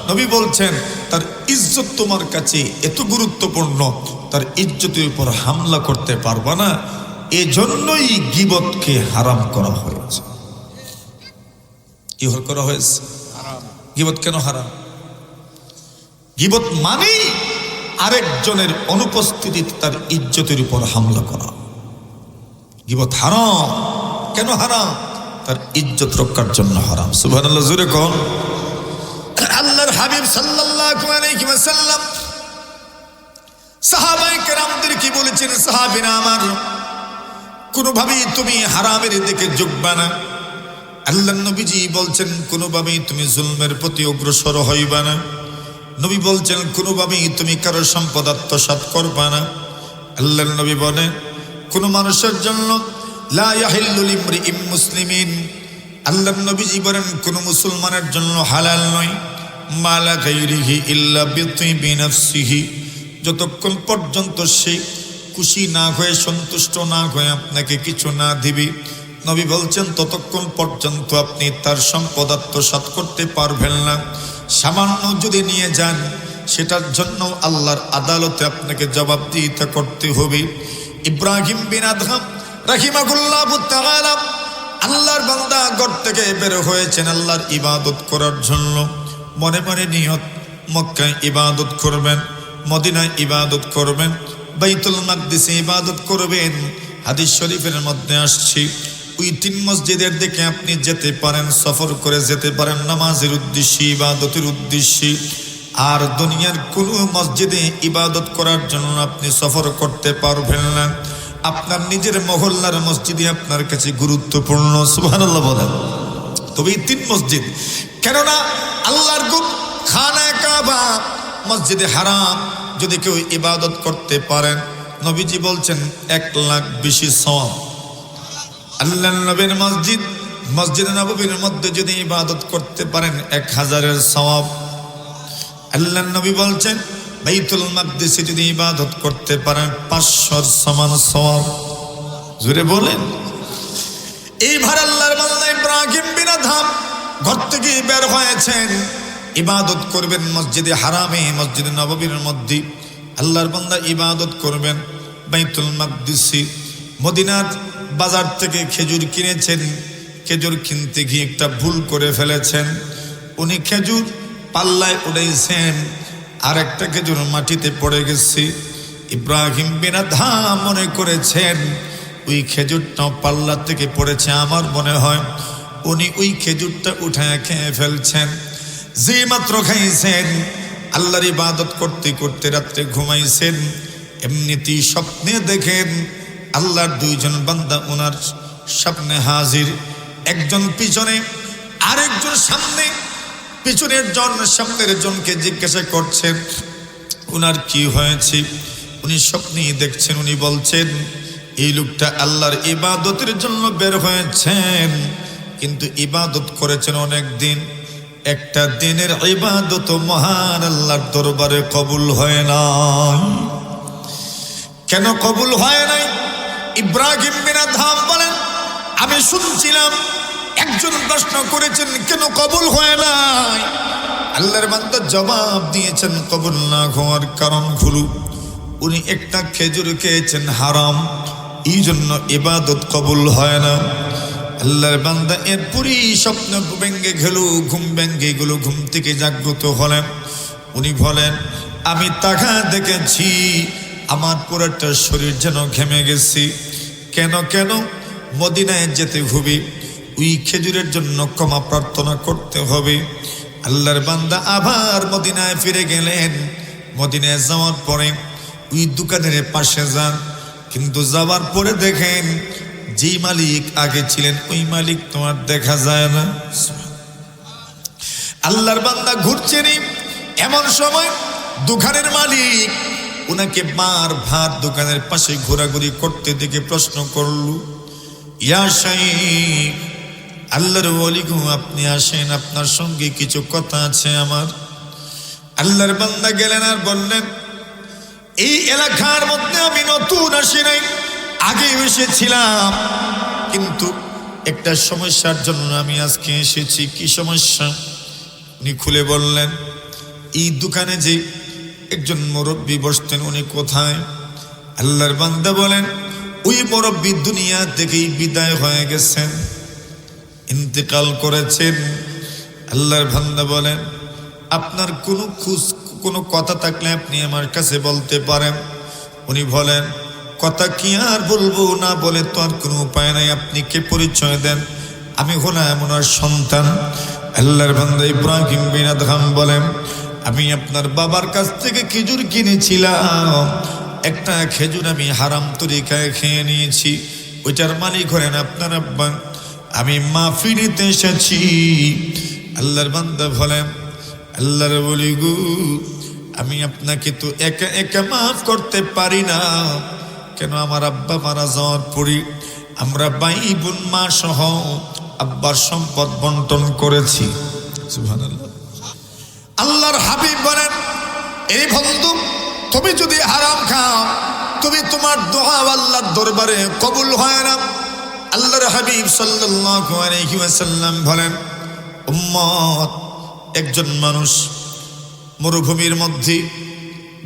নবী বলছেন, তার ইজ্জত তোমার কাছে এত গুরুত্বপূর্ণ, তার ইজ্জতের উপর হামলা করতে পারবা না। এজন্যই গীবতকে হারাম করা হয়েছে। কি করা হয়েছে? গীবত কেন হারাম? গীবত মানে আরেকজনের অনুপস্থিতিতে তার ইজ্জতের উপর হামলা করা। গীবত হারাম। কেন হারাম? তার ইজ্জত রক্ষার জন্য হারাম। সুবহানাল্লাহ, জোরে কোন। আল্লাহর হাবিব সাল্লাল্লাহু আলাইহি ওয়াসাল্লাম সাহাবায়ে কেরামদের কি বলেছেন, সাহাবীরা আমার, কোনোভাবেই তুমি হারামের দিকে ঝুঁকবা না। আল্লাহর নবীজি বলছেন, কোনোভাবেই তুমি জুলমের প্রতি অগ্রসর হইবা না। নবী বলছেন, কোনোভাবেই তুমি কারো সম্পদ আত্মসাৎ করবা না। আল্লাহর নবী বলেন, কোনো মানুষের জন্য লা ইয়াহিল্লু লিমরিইম মুসলিমিন, আল্লাহর নবীজি বলেন, কোনো মুসলমানের জন্য হালাল নয়, মালা গায়রিহি ইল্লা বিতিবি নাফসিহি, যতক্ষণ পর্যন্ত সে খুশি না হয়ে, সন্তুষ্ট না হয়ে আপনাকে কিছু না দিবে, নবী বলছেন ততক্ষণ পর্যন্ত আপনি তার সম্পদ আত্মসাৎ করতে পারবেন না। সামান্য যদি নিয়ে যান, সেটার জন্য আল্লাহর আদালতে আপনাকে জবাবদিহিতা করতে হবে। ইব্রাহিম বিন আদহাম রাহিমাহুল্লাহু তাআলা, আল্লাহর বান্দা, ঘর থেকে বের হয়েছেন আল্লাহর ইবাদত করার জন্য। মনে মনে নিয়ত, মক্কায় ইবাদত করবেন, মদিনায় ইবাদত করবেন। বাইতুল মাকদিসে ইবাদত করবেন। হাদিস শরীফের মধ্যে আসছে ওই 3 মসজিদের দিকে আপনি যেতে পারেন, সফর করে যেতে পারেন নামাজের উদ্দেশ্যে, ইবাদতের উদ্দেশ্যে। আর দুনিয়ার কোনো মসজিদে ইবাদত করার জন্য আপনি সফর করতে পারবেন না। আপনার নিজের মহল্লার মসজিদে আপনার কাছে গুরুত্বপূর্ণ। সুবহানাল্লাহ বলেন। তবে এই 3 মসজিদ, কেননা আল্লাহর খানায়ে কাবা মসজিদে হারাম যদি কেউ ইবাদত করতে পারেন, নবীজি বলছেন 1 লাখ বেশি সওয়াব। আল্লাহর নবীর মসজিদ মসজিদে নববীর মধ্যে যদি ইবাদত করতে পারেন 1000-এর সওয়াব। আল্লাহর নবী বলছেন বাইতুল মাকদিসে যদি ইবাদত করতে পারেন 500-এর সমান সওয়াব। জোরে বলেন। এইবার আল্লাহর বান্দা ইব্রাহিম বিন আদহাম ঘর থেকে বের হয়েছেন, ইবাদত করবেন মসজিদে হারামে, মসজিদে নববীর মধ্যে। আল্লাহর বান্দা ইবাদত করবেন বাইতুল মাকদিসে। মদিনার বাজার থেকে খেজুর কিনেছেন, খেজুর কিনতে গিয়ে একটা ভুল করে ফেলেছেন। উনি খেজুর পাল্লায় উড়াইছেন, আর একটা খেজুর মাটিতে পড়ে গেছে। ইব্রাহিম বিন আদহাম মনে করেছেন ওই খেজুরটা পাল্লা থেকে পড়েছে, আমার মনে হয় উনি ওই খেজুরটা উঠায় খেয়ে ফেলছেন। যে মাত্র খাইছেন, আল্লাহর ইবাদত করতে করতে রাত্রে ঘুমাইছেন, এমনিতেই স্বপ্নে দেখেন আল্লাহর 2 জন বান্দা ওনার স্বপ্নে হাজির। একজন পিছনে, আরেকজন সামনে। পিছনের জন সামনের জনকে জিজ্ঞাসা করছেন ওনার কি হয়েছে। উনি স্বপ্নেই দেখছেন, উনি বলছেন এই লোকটা আল্লাহর ইবাদতের জন্য বের হয়েছেন, কিন্তু ইবাদত করেছেন অনেক দিন। একটা দিনের ইবাদত মহান আল্লাহর দরবারে কবুল হয় নাই। কেন কবুল হয় নাই? ইব্রাহিম বিন আদহাম বলেন, আমি শুনছিলাম একজন প্রশ্ন করেছেন কেন কবুল হয় নাই। আল্লাহর বান্দা জবাব দিয়েছেন কবুল না হওয়ার কারণ হলো উনি একটা খেজুর খেয়েছেন হারাম, এই জন্য ইবাদত কবুল হয় না। আল্লাহর বান্দা এরপরই স্বপ্ন ভেঙ্গে গেল, ঘুম ভেঙ্গে গেল। ঘুম থেকে জাগ্রত হলেন, উনি বলেন আমি তাকা দেখেছি আমার পুরোটা শরীর যেন ঘেমে গেছি। কেন কেন? মদিনায় যেতে হবে, ওই খেজুরের জন্য ক্ষমা প্রার্থনা করতে হবে। আল্লাহর বান্দা আবার মদিনায় ফিরে গেলেন। মদিনায় যাওয়ার পরে ওই দোকানের পাশে যান, কিন্তু যাওয়ার পরে দেখেন যেই মালিক আগে ছিলেন ওই মালিক তোমার দেখা যায় না। আল্লাহর বান্দা ঘুরছেন, এমন সময় দোকানের মালিক ওনাকে বারবার দোকানের পাশে ঘোরাঘুরি করতে দেখে প্রশ্ন করল, ইয়া শাইখ, আল্লাহর ওলি গো, আপনি আসেন, আপনার সঙ্গে কিছু কথা আছে আমার। আল্লাহর বান্দা গেলেন আর বললেন, এই এলাকার মধ্যে আমি নতুন আসি নাই, আগে এসেছিলাম, কিন্তু একটা সমস্যার জন্য আমি আজকে এসেছি। কি সমস্যা? উনি খুলে বললেন, এই দোকানে যে একজন মুরব্বী বসতেন উনি কোথায়? আল্লাহর বান্দা বলেন, ওই মুরব্বী দুনিয়া থেকেই বিদায় হয়ে গেছেন, ইন্তেকাল করেছেন। আল্লাহর বান্দা বলেন, আপনার কোনো কথা থাকলে আপনি আমার কাছে বলতে পারেন। উনি বলেন, কথা কি আর বলবো, না বলে তো আর কোনো উপায় নাই, আপনি কে পরিচয় দেন? আমি হলাম ওনার সন্তান। আল্লাহর বান্দা ইব্রাহিম বিন আদহাম বলেন, আমি আপনার বাবার কাছ থেকে খেজুর কিনেছিলাম, একটা খেজুর আমি হারাম তরিকায় খেয়ে নিয়েছি, ওইটার মালিক হলেন আপনার আব্বা, আমি মাফি নিতে এসেছি। আল্লাহর বান্দা বলেন, আল্লাহর ওলি গো, আমি আপনাকে তো একা একা মাফ করতে পারি না। কেন? আমার আব্বা মারা যাওয়ার পরে আমরা ভাই বোন মা সহ আব্বার সম্পদ বন্টন করেছি। সুবহানাল্লাহ। আল্লাহর হাবিব বলেন, এই বন্ধু, তুমি যদি হারাম খাও, তুমি তোমার দোয়া আল্লাহর দরবারে কবুল হয় না। আল্লাহর হাবিব সাল্লাল্লাহু আলাইহি ওয়াসাল্লাম বলেন, উম্মত, একজন মানুষ মরুভূমির মধ্যে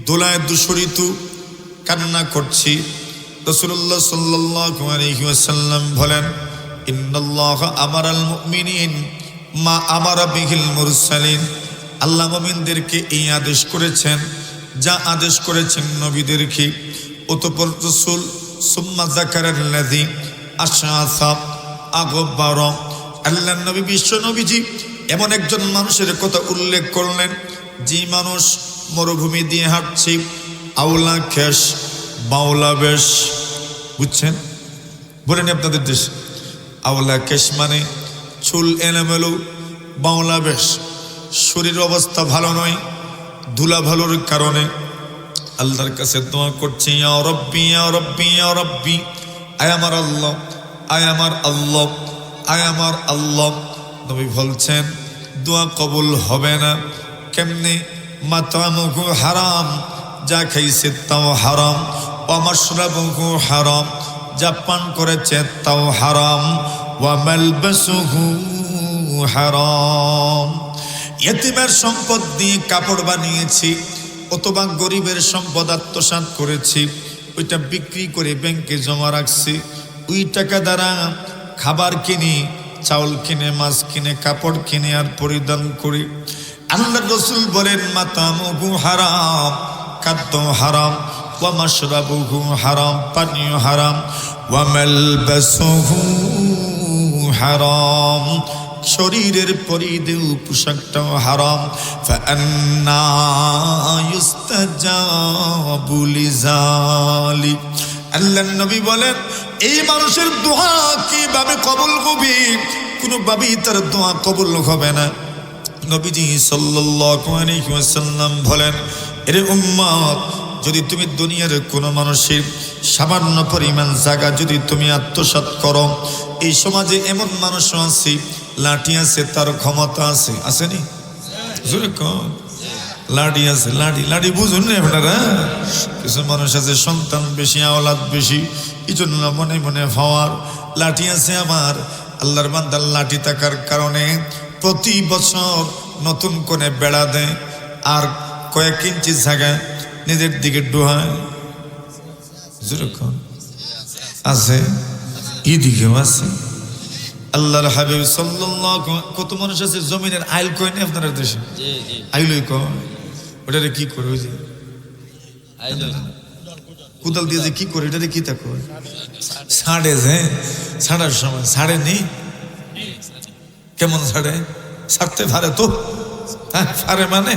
দোলায় দুশরিত কান্না করছি। রাসূলুল্লাহ সাল্লাল্লাহু আলাইহি ওয়াসাল্লাম বলেন, ইন্নাল্লাহা আমারাল মুমিনিন মা আমারা বিহিল মুরসালিন। আল্লাহ মুমিনদেরকে এই আদেশ করেছেন যা আদেশ করেছেন নবীদেরকে। অতঃপর রাসূল সুম্মা যাকারাল্লাযী আশআসা আগবারা, আল্লাহর নবী বিশ্ব নবীজি এমন একজন মানুষের কথা উল্লেখ করলেন যে মানুষ মরুভূমি দিয়ে হাঁটছে, আওলা কেশ বাউলা বেশ। বুঝছেন? বলেন আপনাদের দেশে আওলা কেশ মানে চুল এলোমেলো, বাউলা বেশ, শরীর অবস্থা ভালো নয়, ধুলা ভালোর কারণে আল্লাহর কাছে দোয়া করছে, ইয়া রব্বি ইয়া রব্বি ইয়া রব্বি, আয় আমার আল্লাহ, আয় আমার আল্লাহ, আয় আমার আল্লাহ। নবী বলছেন দোয়া কবুল হবে না। কেমনে? মাতামুহু হারাম, যা খাইছে তাও হারাম, ওয়া মাশরাবুহু হারাম, যা পান করেছে তাও হারাম, ওয়া মালবাসুহু হারাম। ইতিমের সম্পদ দিয়ে কাপড় বানিয়েছি অথবা গরিবের সম্পদ আত্মসাৎ করেছি, ওইটা বিক্রি করে ব্যাংকে জমা রাখছি, ওই টাকা দ্বারা খাবার কিনি, চাউল কিনে, মাছ কিনে, কাপড় কিনে আর পরিধান করি। আল্লাহর রাসূল বলেন মাতামুহু হারাম, খাদ্য হারাম, ওয়া মাশরাবুহু হারাম, পানীয় হারাম, ওয়া মালবাসুহু হারাম, শরীরের পরিধেয় পোশাকটাও হারাম। ফাআন্না ইউস্তাজাবু লিযালিক, আল্লাহর নবী বলেন এই মানুষের দোয়া কিভাবে কবুল হবে? কোনোভাবেই তার দোয়া কবুল হবে না। নবীজি সাল্লাল্লাহু আলাইহি ওয়াসাল্লাম বলেন, এরে উম্মত, যদি তুমি দুনিয়ার কোনো মানুষের সামান্য পরিমাণ জায়গা যদি তুমি আত্মসাৎ করো, এই সমাজে এমন মানুষ আছে, লাঠি আছে, তার ক্ষমতা আছে, আসেনি? লাঠি আছে, লাঠি লাঠি বুঝুন না আপনারা? কিছু মানুষ আছে সন্তান বেশি, আওলাদ বেশি, এই জন্য মনে মনে হওয়ার লাঠি আছে। আমার আল্লাহর বান্দার লাঠি থাকার কারণে প্রতি বছর নতুন করে বেড়া দেয় আর কয়েক ইঞ্চি জায়গা নিজের দিকে ডুহায়। যেরকম আছে এদিকেও আছে। আল্লাহর হাবিব সাল্লাল্লাহু, কত মানুষ আছে জমিনের আইল কয় না আপনার দেশে? আইলই কয়। ওটারে কি করে? ওই যে কোদাল দিয়ে যে কি করে, এটারে কি তা কয়? ছাড়ে, যে ছাড়ার সময় ছাড়ে নেই। কেমন ছাড়ে? ছাড়তে পারে তো, হ্যাঁ পারে, মানে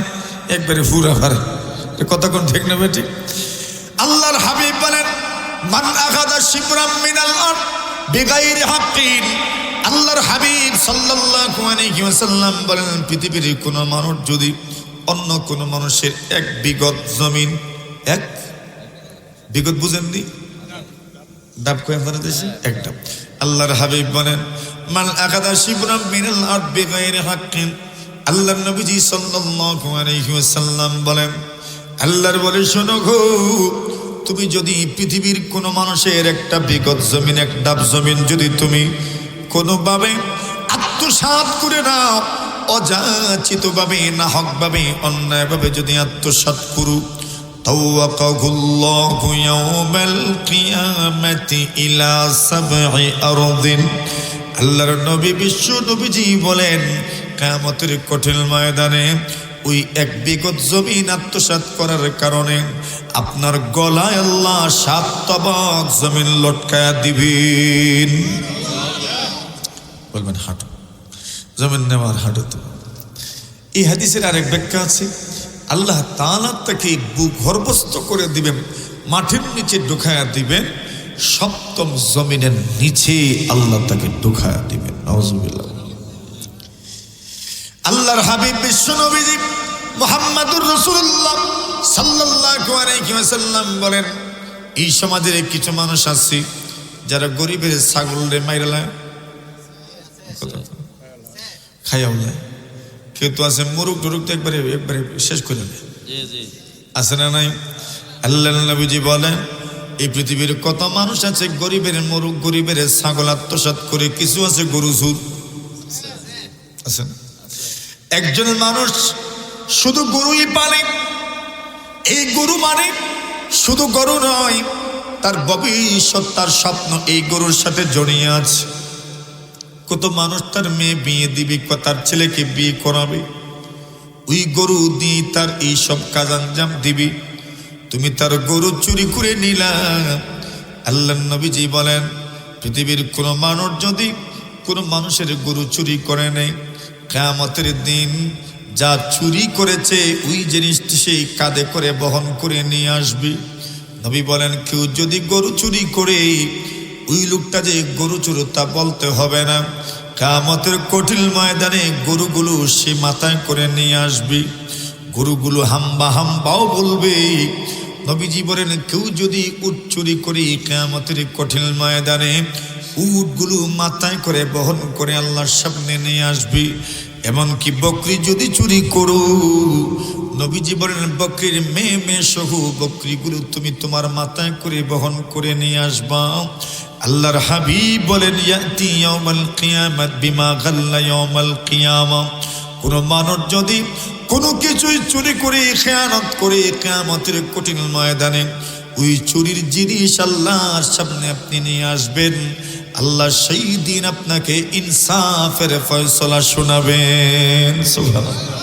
একবারে পুরা পারে। কতক্ষণ ঠিক নেবে? ঠিক। আল্লাহর হাবিব বলেন মান আখাযা শিবরাম মিনাল আরদ বিগাইরি হাক্কিন, আল্লাহর হাবিব সাল্লাল্লাহু আলাইহি ওয়াসাল্লাম বলেন পৃথিবীর কোন মানুষ যদি অন্য কোন মানুষের এক বিগত জমিন, এক বিগত বুঝেননি? ডাব কয় আপনার দেশে এক ডাব। আল্লাহর হাবিব বলেন মান আখাযা শিবরাম মিনাল আরদ বিগাইরি হাক্কিন, আল্লাহর নবীজি সাল্লাল্লাহু আলাইহি ওয়াসাল্লাম বলেন, আল্লাহর বলে শোনো গো, তুমি যদি পৃথিবীর কোনো মানুষের একটা বিগত জমিন, এক ডাব জমিন যদি তুমি কোনোভাবে আত্মসাৎ করে নাও, অযাচিতভাবে, নাহকভাবে, অন্যায়ভাবে যদি আত্মসাৎ করো, তাওয়াক্কাহুল্লাহু ইয়াওমাল কিয়ামাতি ইলা সাবঈ আরদিন, আল্লাহর নবী বিশ্ব নবীজি বলেন কিয়ামতের কঠিন ময়দানে ওই এক বিগত জমিন আত্মসাৎ করার কারণে আপনার গলায় আল্লাহ 7 তবক জমিন লটকায়া দিবেন। বলবেন হাঁটো, জমিন নেওয়ার হাঁটো তো। এই হাদিসের আরেক ব্যাখ্যা আছে, আল্লাহ তাআলা তাকে ভূগর্ভস্থ করে দিবেন, মাটির নিচে ঢুকায়া দিবেন, 7ম জমিনের নিচে আল্লাহ তাকে ঢুকায়া দিবেন। নাউজুবিল্লাহ। আল্লাহর হাবিব বিশ্ব নবীজি মুহাম্মাদুর রাসূলুল্লাহ সাল্লাল্লাহু আলাইহি ওয়াসাল্লাম বলেন, এই সমাজের কিছু মানুষ আছে যারা গরিবের ছাগলরে মাইরালায় খাইয়াওলায়, কেউ তো আছে মুরুক টুরুক তো একবারে শেষ করে দেয়, আছে না নাই? আল্লাহর নবীজি বলেন এই পৃথিবীর কত মানুষ আছে গরিবের মুরুক, গরিবের ছাগল আত্মসাৎ করে, কিছু আছে গরু চুর, আছে না? একজন মানুষ শুধু গরুই পালে, এই গরু মানে শুধু গরু নয়, তার ভবিষ্যৎ, তার স্বপ্ন এই গরুর সাথে জড়িয়ে আছে। কত মানুষ তার মেয়ে বিয়ে দিবে, তার ছেলেকে বিয়ে করাবে, ওই গরু দিয়ে তার এই সব কাজ আঞ্জাম দিবি। তুমি তার গরু চুরি করে নিলা। আল্লাহর নবীজি বলেন, পৃথিবীর কোন মানুষ যদি কোন মানুষের গরু চুরি করে নেই, কিয়ামতের দিন যা চুরি করেছে ওই জিনিসটি সেই কাঁধে করে বহন করে নিয়ে আসবে। নবী বলেন, কেউ যদি গরু চুরি করে, ওই লোকটা যে গরু চোর তা বলতে হবে না। কিয়ামতের কঠিন ময়দানে গরুগুলো সে মাথায় করে নিয়ে আসবে। গরুগুলো হাম্বা হাম্বাও বলবে। নবীজি বলেন, কেউ যদি উট চুরি করে, কিয়ামতের কঠিন ময়দানে উটগুলো মাথায় করে বহন করে আল্লাহর সামনে নিয়ে আসবে। এমনকি বকরি যদি চুরি করো, নবীজি বলেন, বকরির মেয়ে মেয়ে সহ বকরিগুলো তুমি তোমার মাথায় করে বহন করে নিয়ে আসবা। আল্লাহর হাবিব বলেন, ইয়াতি ইয়াউমাল কিয়ামাত বিমা গাল্লা ইয়াউমাল কিয়ামা। কোন মানুষ যদি কোনো কিছুই চুরি করে, খেয়ানত করে, কিয়ামতের কঠিন ময়দানে ওই চুরির জিনিস আল্লাহর সামনে আপনি নিয়ে আসবেন। আল্লাহ সেই দিন আপনাকে ইনসাফের ফয়সালা শোনাবেন। সুবহানাল্লাহ।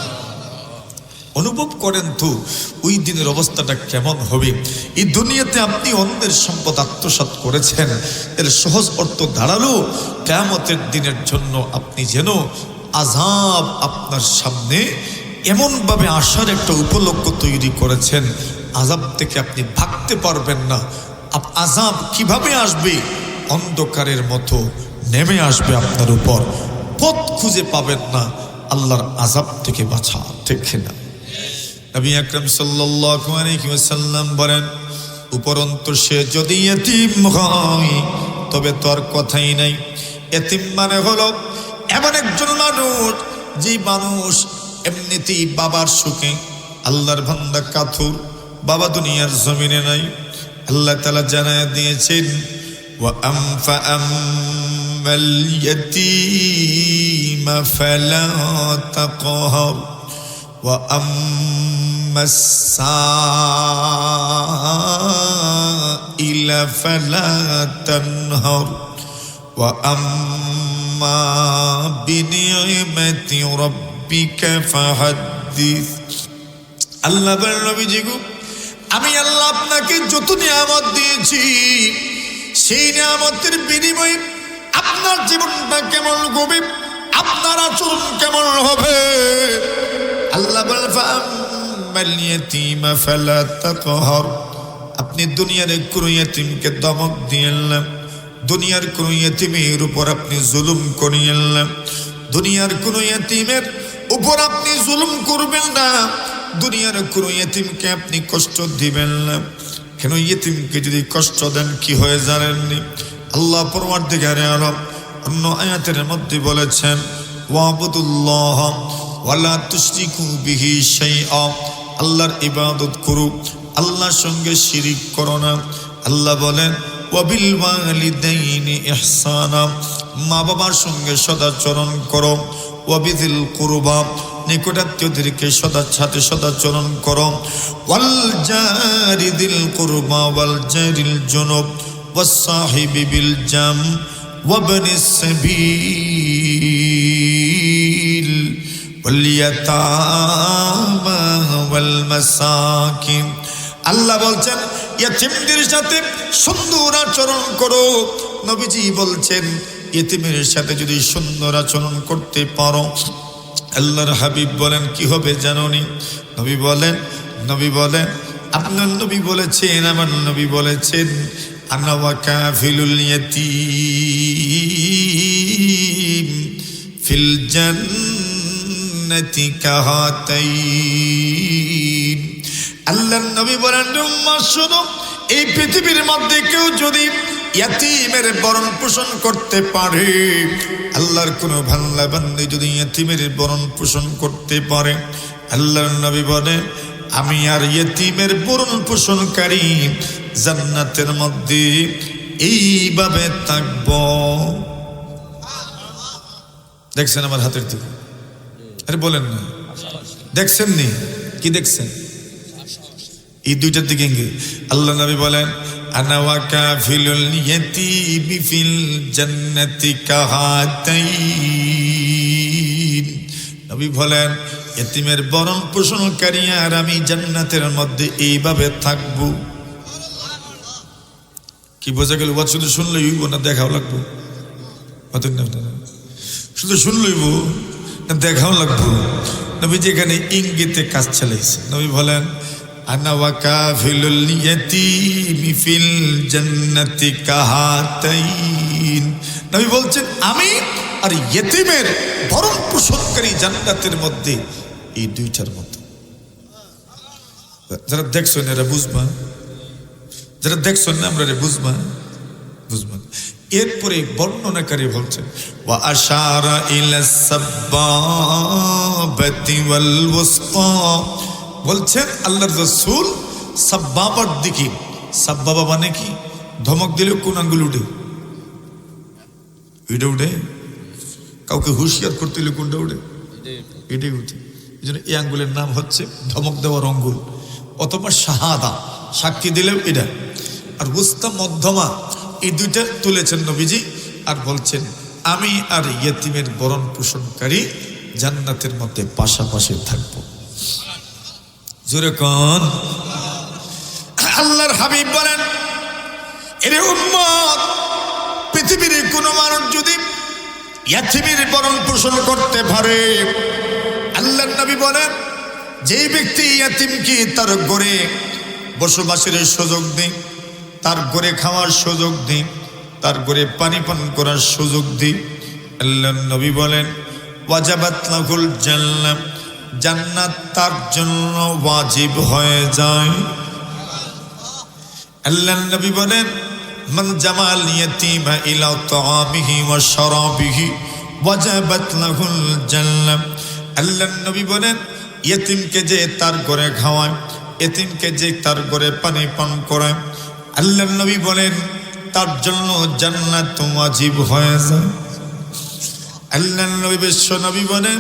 অনুভব করেন তো ওই দিনের অবস্থাটা কেমন হবে। এই দুনিয়াতে আপনি অন্যের সম্পদ আত্মসাৎ করেছেন, এর সহজ অর্থ দাঁড়ালো কিয়ামতের দিনের জন্য আপনি যেন আযাব আপনার সামনে এমনভাবে আসার একটা উপলক্ষ তৈরি করেছেন, আযাব থেকে আপনি ভাগতে পারবেন না। আযাব কিভাবে আসবে? অন্ধকারের মতো নেমে আসবে আপনার উপর, পথ খুঁজে পাবেন না। আল্লাহর আযাব থেকে বাঁচা, ঠিক না? নবী আকরাম সাল্লাল্লাহু আলাইহি ওয়াসাল্লাম বলেন, উপরন্তু সে যদি ইতিম হয় তবে তোর কথাই নাই। ইতিম মানে হলো এমন একজন মানুষ, যে মানুষ এমনিতেই বাবার সুখে, আল্লাহর বান্দা কাতুর, বাবা দুনিয়ার জমিনে নাই। আল্লাহ তাআলা জানায় দিয়েছেন, ওয়া আম্মাল ইয়াতীমা ফালা তাকহার ওয়া আম্মাস সাইলা ফালা তানহার ওয়া আম্মা বিনি'মাতি রাব্বিকা ফাহাদ্দিস। আল্লাহ বলেন, নবীজি গো, আমি আল্লাহ আপনাকে যত নিয়ামত দিয়েছি, সেই নিয়ামতের বিনিময়ে আপনার জীবনটা কেমন হবে, আপনার আচরণ কেমন হবে। আল্লাহ বলেন, ফাআম্মাল ইয়াতীমা ফালা তাকহার। আপনি দুনিয়ার কোন ইতিমকে দমক দিয়েন না, দুনিয়ার কোন ইতিমের উপর আপনি জুলুম করিয়েন না, দুনিয়ার কোন ইতিমের উপর আপনি জুলুম করবেন না, দুনিয়ার কোন ইতিমকে আপনি কষ্ট দিবেন না। কেন ইতিমকে যদি কষ্ট দেন কি হয়ে জানেননি? আল্লাহ পরওয়ারদিগারে আলম অন্য আয়াতের মধ্যে বলেছেন, ওয়াবুদুল্লাহ ওয়ালা তুশরিকু বিহি শাইআ। আল্লাহর ইবাদত করো, আল্লাহর সঙ্গে শিরিক করো না। আল্লাহ বলেন, ওয়াবিল ওয়ালিদাইনি ইহসানা। মা বাবার সঙ্গে সদাচরণ করো। ওয়াবিযিল কুরবা, নিকটাত্মীয়দেরকে সাথে সদাচরণ করো। ওয়াল জারি দিল কুরবা ওয়াল জারিল জুনুব ওয়াস সাহিবি বিল জাম ওয়াবনিস সাবিল ওয়াল ইয়াতামা ওয়াল মাসাকিন। আল্লাহ বলছেন, ইতিমদের সাথে সুন্দর আচরণ করো। নবীজি বলছেন, ইতিমের সাথে যদি সুন্দর আচরণ করতে পারো, আল্লাহর হাবিব বলেন কি হবে জানোনি? নবী বলেন আপনার নবী বলেছেন, আমার নবী বলেছেন, আনা ওয়া কাফিলুল ইয়াতীম ফিল জান্নাতি কাহাতাইন। আল্লাহর নবী বলেন, উম্মাহ শুনো, এই পৃথিবীর মধ্যে কেউ যদি ইয়াতীমের ভরণ পোষণ করতে পারে, আল্লাহর কোন বান্দা বান্দী যদি ইয়াতীমের ভরণ পোষণ করতে পারে, আল্লাহর নবী বলেন, আমি আর ইয়াতীমের ভরণ পোষণকারী জান্নাতের মধ্যে এইভাবে থাকব। দেখছেন আমার হাতের দিকে? আরে বলেন না, দেখছেন নি? কি দেখছেন? এই দুইটার দিকে আল্লাহ নবী বলেন, আনা ওয়া কাফিলুল ইয়াতীমি ফিল জান্নাতি কাহাতাইন। নবী বলেন, এতিমের ভরণ পোষণকারী আর আমি জান্নাতের মধ্যে এইভাবে থাকবো। কি বোঝা গেল? শুধু শুনলেই হইব না দেখাও লাগবো? শুধু শুনলইব না দেখাও লাগবো? নবী যেখানে ইঙ্গিতে কাজ চালাইছে, নবী বলেন আনা ওয়া কাফিলুল ইয়াতীমি ফিল জান্নাতি কাহাতাইন। নবী বলছেন আমি আর ইয়েতিমের ভরণ পোষণকারী জান্নাতের মধ্যে এই দুইটার মতো। যারা দেখছেন এরা বুঝবা, যারা দেখছেন না আমরা বুঝবা। এরপরে বর্ণনাকারী বলছেন ওয়া আশারা ইলা সাব্বাবাতি ওয়াল ওয়াসতা, বলছেন আল্লাহর রাসূল সাব্বাবার দিকে। সাব্বাবা মানে কি? ধমক দিলে কোন আঙ্গুল উঠে? এটা উঠে। কাউকে হুঁশিয়ার করতে হলে কোনটা উঠে? এটাই উঠে। এই জন্য এই আঙ্গুলের নাম হচ্ছে ধমক দেওয়ার আঙ্গুল, অথবা শাহাদা, সাক্ষী দিলেও এটা। আর উস্তা মধ্যমা, এই দুইটা তুলেছেন নবীজি। আর বলছেন আমি আর ইয়েতিমের ভরণ পোষণকারী জান্নাতের মধ্যে পাশাপাশি থাকবো। জোরে কোন আল্লাহর হাবিব বলেন এরে উম্মত, পৃথিবীর কোন মানুষ যদি ইয়েতিমের ভরণ পোষণ করতে পারে, আল্লাহর নবী বলেন যেই ব্যক্তি ইয়েতিমকে তার ঘরে বসবাসের সুযোগ দেয়, তার ঘরে খাওয়ার সুযোগ দিই, তার ঘরে পানি পান করার সুযোগ দিই, আল্লাহর নবী বলেন ওয়াজাবাত লাহুল জান্নাহ, জান্নাত তার জন্য ওয়াজিব হয়ে যায়। আল্লাহর নবী বলেন মান জামাল ইয়াতীমা ইলা তাআমিহি ওয়া শারাবিহি ওয়াজাবাত লাহুল জান্নাহ। আল্লাহর নবী বলেন ইয়েতিমকে যে তার ঘরে খাওয়ায়, এতিমকে যে তার ঘরে পানি পান করায়, আল্লাহর নবী বলেন তার জন্য জান্নাত ওয়াজিব হয়ে যায়। আল্লাহর নবী বিশ্ব নবী বলেন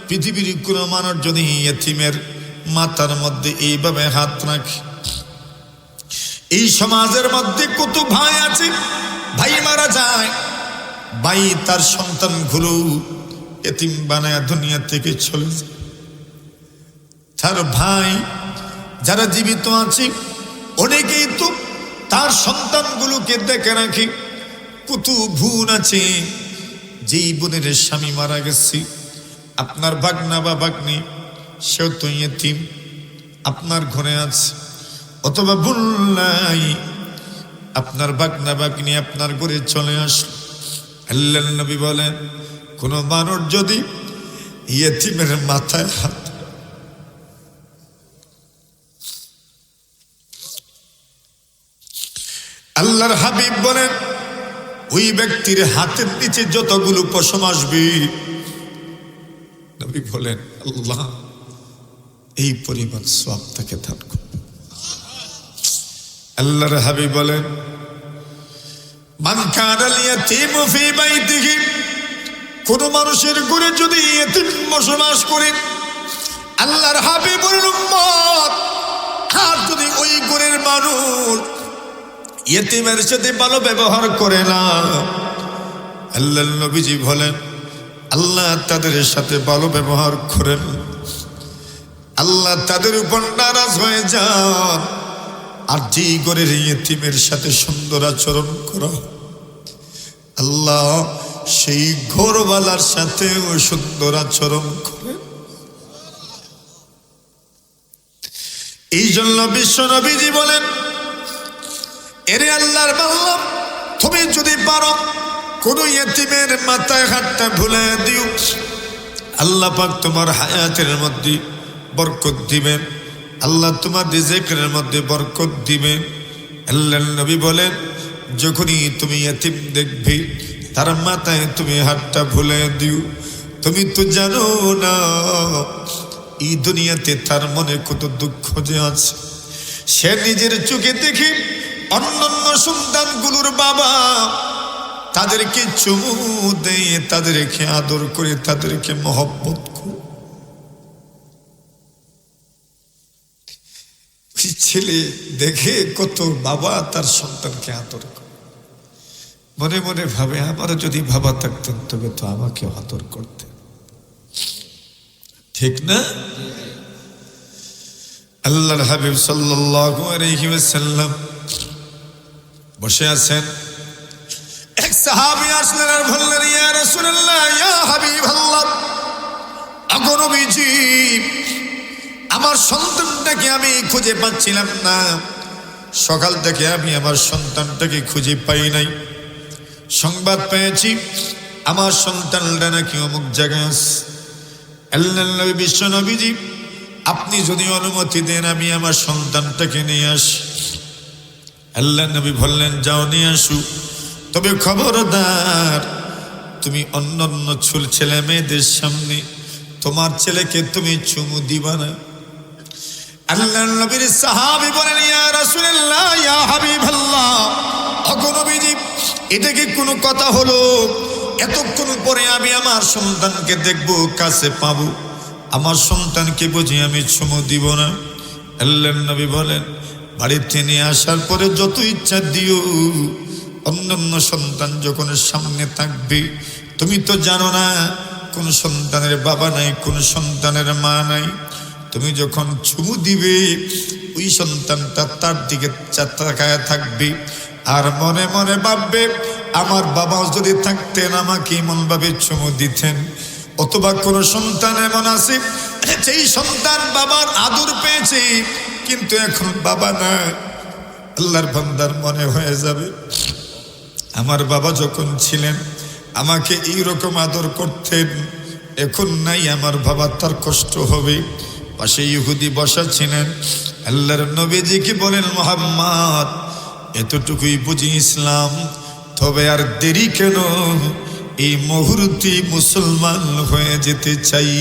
পৃথিবীর কোন মানুষ যদি ইয়েতিমের মাথার মধ্যে এইভাবে হাত রাখে, এই সমাজের মধ্যে কত ভাই আছে, ভাই মারা যায়, ভাই তার সন্তানগুলো এতিম বানায় দুনিয়া থেকে চলে যায়। তার ভাই যারা জীবিত আছে অনেকেই তো তার সন্তানগুলোকে দেখে রাখি। কত বোন আছে যেই বোনের স্বামী মারা গেছে, আপনার ভাগনা বা ভাগ্নি সেও তো ইয়েতিম, আপনার ঘরে আছে, অথবা বোন নাই, আপনার ভাগনা ভাগ্নি আপনার ঘরে চলে আসলো। আল্লাহর নবী বলেন কোন মানুষ যদি ইয়েতিমের মাথায় হাত, আল্লাহর হাবিব বলেন ওই ব্যক্তির হাতের নিচে যতগুলো পশম আসবে, নবী বলেন আল্লাহ এই পরিমাণ সওয়াব তাকে দান করবে। আল্লাহর হাবিব বলেন মান কানাল ইয়াতীমু ফি বাইতিহি, কোন মানুষের ঘরে যদি ইয়েতিম বসবাস করে, আল্লাহর হাবিব বলেন উম্মত, আর যদি ওই ঘরের মানুষ ইয়েতিমের সাথে ভালো ব্যবহার করে না, আল্লাহর নবীজি বলেন আল্লাহ তাদের সাথে ভালো ব্যবহার করেন, আল্লাহ তাদের উপর নারাজ হয়ে যান। আর যেই ঘরের ইয়েতিমের সাথে সুন্দর আচরণ করা, আল্লাহ সেই ঘরওয়ালার সাথেও সুন্দর আচরণ করেন। এই জন্য বিশ্ব নবীজি বলেন এরে আল্লাহর বান্দা, তুমি যদি পারো কোন ইয়েতিমের মাথায় হাতটা ভুলে দিও, আল্লাহ পাক তোমার হায়াতের মধ্যে বরকত দিবেন, আল্লাহ তোমার রিজিকের মধ্যে বরকত দিবেন। আল্লাহর নবী বলেন যখনই তুমি ইয়েতিম দেখবে তার মাথায় তুমি হাতটা ভুলে দিও, তুমি তো জানো না এই দুনিয়াতে তার মনে কত দুঃখ যে আছে। সে নিজের চোখে দেখে অন্যান্য সন্তানগুলোর বাবা তাদেরকে চুমু দেয়, তাদেরকে আদর করে, তাদেরকে মহব্বত করে। ছেলে দেখে কত বাবা তার সন্তানকে আদর করে, মনে মনে ভাবে আমারও যদি বাবা থাকতেন তবে তো আমাকে আদর করতেন। ঠিক না? আল্লাহর হাবিব সাল্লাল্লাহু আলাইহি ওয়াসাল্লাম বসে আছেন, এক সাহাবী আসলেন আর বললেন, ইয়া রাসূলুল্লাহ, ইয়া হাবিবাল্লাহ, আগো নবীজি, আমার সন্তানটাকে আমি খুঁজে পাচ্ছিলাম না, সকাল থেকে আমি আমার সন্তানটাকে খুঁজে পাই নাই। সংবাদ পেয়েছি আমার সন্তানটা নাকি অমুক জায়গায় আছে। আল্লাহর নবী, বিশ্ব নবীজি, আপনি যদি অনুমতি দেন আমি আমার সন্তানটাকে নিয়ে আসি। আল্লাহর নবী বললেন, যাও নিয়ে আসু, তবে খবরদার তুমি অন্য ছেলে মেয়েদের সামনে তোমার ছেলেকে তুমি চুমু দিবা না। আল্লাহর নবীর সাহাবী বলেন, ইয়া রাসূলুল্লাহ, ইয়া হাবিবাল্লাহ, ওগো নবীজি, এটা কি কোনো কথা হলো? এতক্ষণ পরে আমি আমার সন্তানকে দেখব, কাছে পাবো, আমার সন্তানকে বুঝি আমি চুমু দিব না? আল্লাহর নবী বলেন, বাড়িতে নিয়ে আসার পরে যত ইচ্ছা দিও, অন্যান্য সন্তান যখন সামনে থাকবে, তুমি তো জানো না কোন সন্তানের বাবা নাই, কোন সন্তানের মা নাই, তুমি যখন চুমু দিবে ওই সন্তানটা তার দিকে তাকায় থাকবে আর মনে মনে ভাববে, আমার বাবাও যদি থাকতেন আমাকে এমন ভাবে চুমু দিতেন। অথবা কোন সন্তান এমন আছে যেই সন্তান বাবার আদর পেয়েছে কিন্তু এখন বাবা না, আল্লাহর বান্দার মনে হয়ে যাবে, আমার বাবা যখন ছিলেন আমাকে এইরকম আদর করতেন, এখন নাই আমার বাবা, তার কষ্ট হবে। পাশে ইহুদি বসা ছিলেন। আল্লাহর নবীজিকে বলেন, মুহাম্মদ, এতটুকুই বুঝি ইসলাম, তবে আর দেরি কেন, এই মুহূর্তে মুসলমান হয়ে যেতে চাই।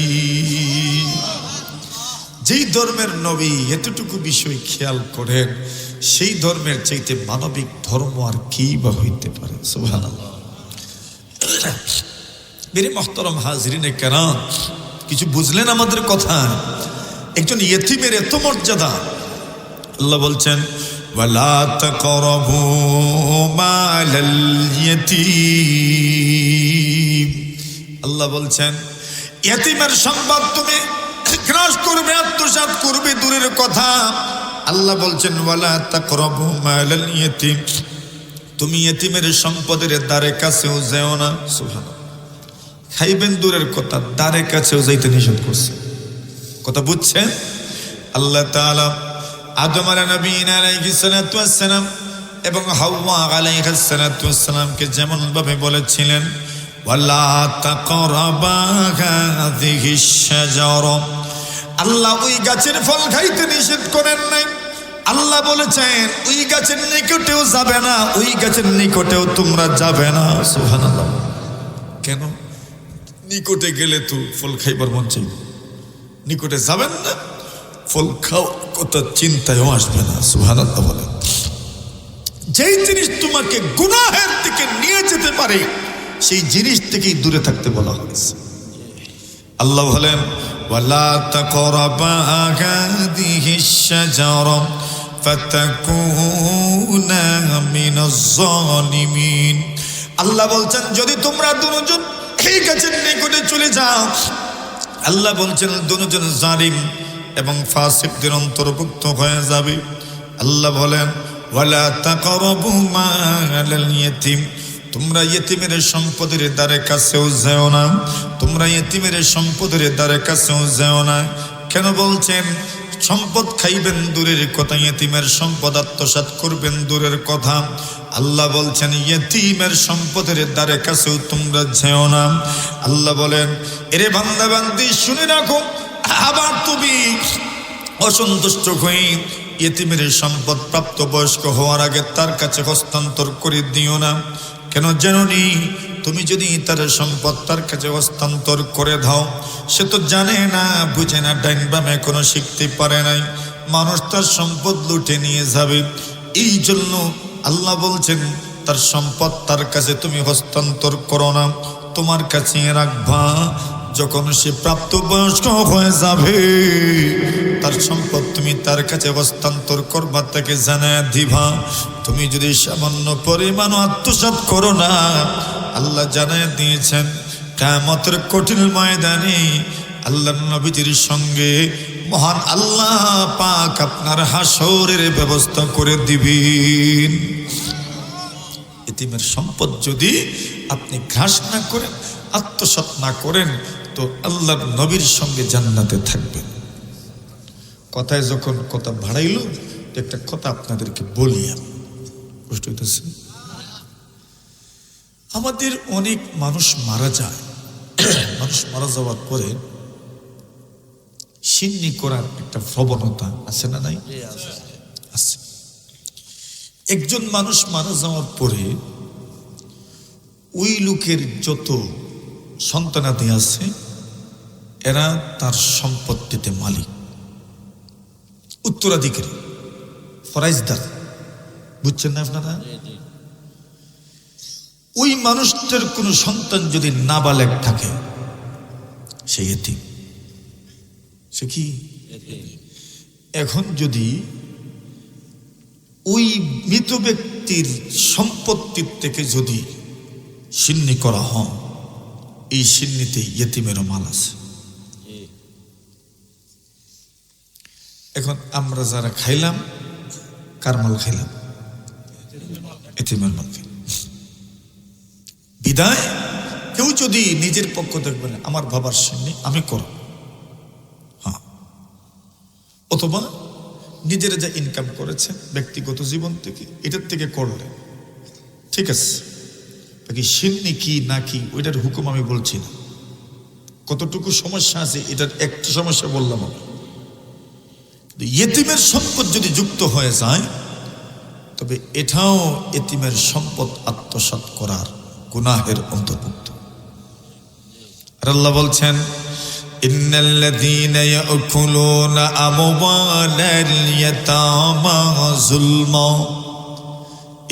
যেই ধর্মের নবী এতটুকু বিষয় খেয়াল করেন, সেই ধর্মের চাইতে মানবিক ধর্ম আর কি বা হইতে পারে? সুবহানাল্লাহ। মেরে মুহতারাম হাজরিনে কেরাম, কিছু বুঝলেন আমাদের কথা? একজন ইয়েতিমের এত মর্যাদা। আল্লাহ বলছেন, ওয়ালা তাকরাবু মালাল ইয়াতীম। আল্লাহ বলছেন, ইয়েতিমের সম্পদ তুমি গ্রাস করবে, আত্মসাৎ করবে দূরের কথা। আল্লাহ বলছেন, ওয়ালা তাকরাবু মালাল ইয়াতীম, তুমি ইয়েতিমের সম্পদের দ্বারে কাছেও যেও না। সুবহানাল্লাহ। খাইবেন দূরের কথা, দ্বারে কাছেও যাইতে নিষেধ করছে। কথা বুঝছেন? আল্লাহ তাআলা আদম আলাইহিস সালাতু ওয়াস সালাম এবং হাওয়া আলাইহিস সালাতু ওয়াস সালামকে যেমন ভাবে বলেছিলেন, ওয়ালা তাকরাবা হাযিহিশ শাজারা, আল্লাহ ওই গাছের ফল খাইতে নিষেধ করেন নাই। আল্লাহ বলেছেন ওই গাছের নিকটেও যাবে না, ওই গাছের নিকটেও তোমরা যাবে না। সুবহানাল্লাহ। কেন? নিকটে গেলে তো ফল খাইবার মন চাইবে, নিকটে যাবেন না, ফল খাও কথা চিন্তায়ও আসবে না। সুবহানাল্লাহ বলে, যেই জিনিস তোমাকে গুনাহের দিকে নিয়ে যেতে পারে সেই জিনিস থেকেই দূরে থাকতে বলা হয়েছে। আল্লাহ বলেন, ওয়ালা তাকরাবা হাযিহিশ শাজারা ফাতাকুনা মিনাজ জালিমিন। আল্লাহ বলছেন, যদি তোমরা দুজন এই গাছের নিকটে চলে যাও, আল্লাহ বলছেন দুজন জালিম এবং ফাসিকদের অন্তর্ভুক্ত হয়ে যাবে। আল্লাহ বলেন, ওয়ালা তাকরাবু মালাল ইয়াতীম, তোমরা ইয়েতিমের সম্পদের দ্বারে কাছেও যেও না, তোমরা ইয়েতিমের সম্পদের দ্বারে কাছেও যেও না। কেন বলছেন? সম্পদ খাইবেন দূরের কথা, ইয়েতিমের সম্পদ আত্মসাৎ করবেন দূরের কথা। আল্লাহ বলছেন, ইয়েতিমের সম্পদের দ্বারে কাছেও তোমরা যেও না। আল্লাহ বলেন, এরে বান্দা বান্দি শুনে রাখো, আবার তুমি অসন্তুষ্ট হয়ে ইয়েতিমের সম্পদ প্রাপ্ত বয়স্ক হওয়ার আগে তার কাছে হস্তান্তর করে দিও না। কেন জানোনি? তুমি যদি তার সম্পদ তার কাছে হস্তান্তর করে দাও, সে তো জানে না, বুঝে না, ডাইন বামে কোনো শিখতে পারে নাই, মানুষ তার সম্পদ লুটে নিয়ে যাবে। এই জন্য আল্লাহ বলছেন, তার সম্পদ তার কাছে তুমি হস্তান্তর করো না, তোমার কাছে রাখবা। যখন সে প্রাপ্তবয়স্ক হয়ে যাবে তার সম্পদ তুমি তার কাছে হস্তান্তর করবা, তাকে জানায় দিবা। তুমি যদি সামান্য পরিমাণ আত্মসাৎ করো না, আল্লাহ জানায় দিয়েছেন কিয়ামতের কঠিন ময়দানে আল্লাহর নবীজির সঙ্গে মহান আল্লাহ পাক আপনার হাসরের ব্যবস্থা করে দিবেন। এতিমের সম্পদ যদি আপনি ঘাস না করেন, আত্মসাৎ না করেন, তো আল্লাহর নবীর সঙ্গে জান্নাতে থাকবেন। কথায় যখন কথা বাড়াইল, একটা কথা আপনাদেরকে বলি, আমি কষ্ট হইতেছে। আমাদের অনেক মানুষ মারা যায়, মানুষ মারা যাওয়ার পরে সিন্নি করার একটা প্রবণতা আছে না নাই? আছে। একজন মানুষ মারা যাওয়ার পরে ওই লোকের যত সন্তানাদি আছে এরা তার সম্পত্তিতে মালিক, উত্তরাধিকারী, ফরাইজদার। বুঝছেন না আপনারা? ওই মানুষটার কোন সন্তান যদি নাবালেগ থাকে, সে এতিম। সে কি? এখন যদি ওই মৃত ব্যক্তির সম্পত্তির থেকে যদি সিন্নি করা হয়, এই সিন্নিতে ইয়েতিমেরও মাল আছে। এখন আমরা যারা খাইলাম, কার মাল খাইলাম? ইয়েতিমের মাল খাইলাম। বিদায় কেউ যদি নিজের পক্ষ থেকে বলে আমার বাবার সিন্নি আমি করব, হ্যাঁ, অথবা নিজেরা যা ইনকাম করেছে ব্যক্তিগত জীবন থেকে, এটার থেকে করলে ঠিক আছে। বাকি সিন্নি কি না কি ওইটার হুকুম আমি বলছি না। কতটুকু সমস্যা আছে এটার একটা সমস্যা বললাম আমি। ইয়েতিমের সম্পদ যদি যুক্ত হয়ে যায়, তবে এটাও ইয়েতিমের সম্পদ আত্মসাৎ করার গুনাহের অন্তর্ভুক্ত। আর আল্লাহ বলছেন, ইন্নাল্লাযীনা ইয়াকুলুনা আমওয়ালাল ইয়াতামা যুলমা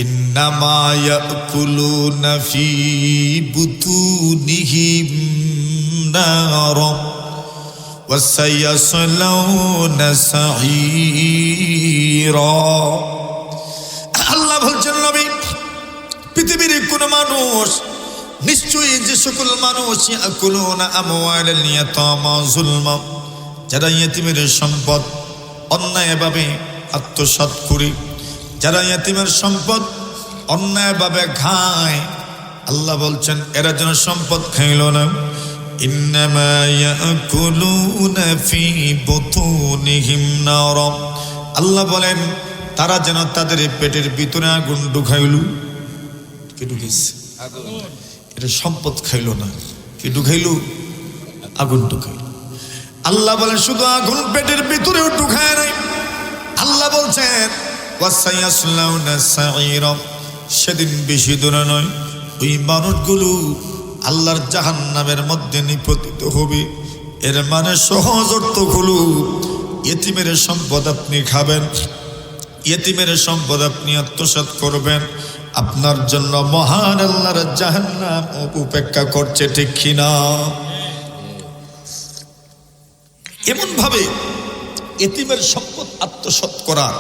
ইন্নামা ইয়াকুলুনা ফী বুতুনিহিম নারা ওয়া সায়াসলাউনা সাঈরা। আল্লাহ বলছেন, নবী, পৃথিবীর কোন মানুষ, নিশ্চয়ই যে সকল মানুষ ইয়াকুলুনা আমওয়ালাল ইয়াতামা যুলমা, যারা ইয়েতিমের সম্পদ অন্যায়ভাবে আত্মসাৎ করে, যারা ইয়েতিমের সম্পদ অন্যায়ভাবে খায়, আল্লাহ বলছেন এরা যেন সম্পদ খাইল না। ইন্নামা ইয়াকুলুনা ফী বুতুনিহিম নারা, আল্লাহ বলেন তারা যেন তাদের পেটের ভিতরে আগুন ঢুকাইল। কে ঢুকাইছে? এটা সম্পদ খাইল না, কি ঢুকাইল? আগুন ঢুকাইল। আল্লাহ বলেন শুধু আগুন পেটের ভিতরেও ঢুকায় নাই, আল্লাহ বলছেন ওয়াসায়াসলাউনা সাঈরা, সেদিন বেশি দূরে নয় ওই মানুষগুলো আল্লাহর জাহান্নামের মধ্যে নিপতিত হবে। এর মানে সহজ অর্থ হলো, ইয়েতিমের সম্পদ আপনি খাবেন, ইয়েতিমের সম্পদ আপনি আত্মসাৎ করবেন, আপনার জন্য মহান আল্লাহর জাহান্নাম উপেক্ষা করছে, ঠিক কিনা? এমন ভাবে ইয়েতিমের সম্পদ আত্মসাৎ করার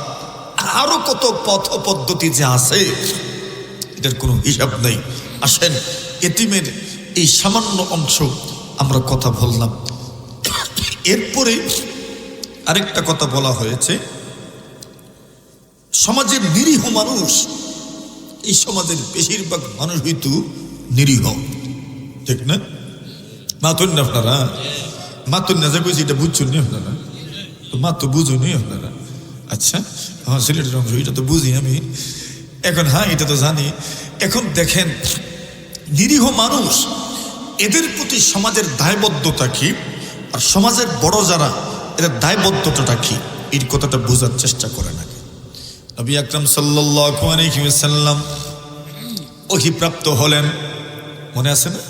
আরো কত পথ পদ্ধতি যে আছে, এটার কোনো হিসাব নেই। আসেন, ইয়েতিমের এই সামান্য অংশ আমরা কথা বললাম। এরপরে আরেকটা কথা বলা হয়েছে, সমাজের নিরীহ মানুষ, এই সমাজের বেশিরভাগ মানুষ হইতো নিরীহ, ঠিক না? মাতুন না আপনারা? মাতুন না যে বুঝি, এটা বুঝছেন নি আপনারা? মা তো বুঝুনি আপনারা? আচ্ছা, আমার সিলেটের অংশ এটা তো বুঝি আমি এখন, হ্যাঁ এটা তো জানি। এখন দেখেন, নিরীহ মানুষ, এদের প্রতি সমাজের দায়বদ্ধতা কি, আর সমাজের বড় যারা, এদের দায়বদ্ধতাটা কি, এই কথাটা বোঝার চেষ্টা করে না। নবী আকরাম সাল্লাল্লাহু আলাইহি ওয়াসাল্লাম ওহীপ্রাপ্ত হলেন, মনে আছে না?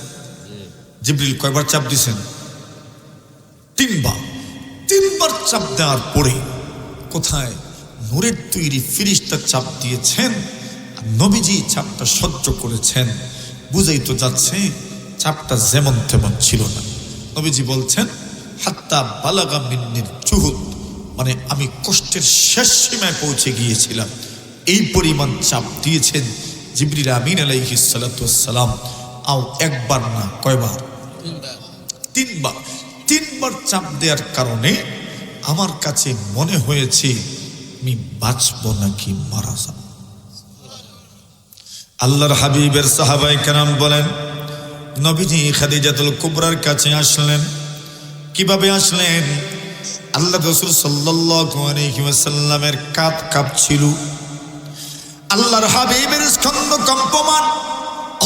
জিবরিল কয়বার চাপ দিয়েছেন? তিনবার চাপ দেওয়ার পরে কোথায় নূরের তৈরি ফেরেশতা চাপ দিয়েছেন, আর নবীজি চাপটা সহ্য করেছেন। বুঝাই তো যাচ্ছে চাপটা যেমন তেমন ছিল না। নবীজি বলছেন, হাত্তা বালাগা মিন্নির জুহুদ, মানে আমি কষ্টের শেষ সীমায় পৌঁছে গিয়েছিলাম, এই পরিমাণ চাপ দিয়েছেন জিবরিল আমিন আলাইহিস সালাতু ওয়াস সালাম। আও একবার না, কয়বার? তিনবার। 3বার চাপ দেওয়ার কারণে আমার কাছে মনে হয়েছে আমি বাঁচবো নাকি মারা যাব। আল্লাহর হাবিবের সাহাবায়ে কেরাম বলেন, নবীজি খাদিজাতুল কুবরার কাছে আসলেন। কিভাবে আসলেন? আল্লাহ রাসূল সাল্লাল্লাহু আলাইহি ওয়াসাল্লামের কাঁধ কাঁপছিল। আল্লাহর হাবিবের স্কন্ধ কম্পমান,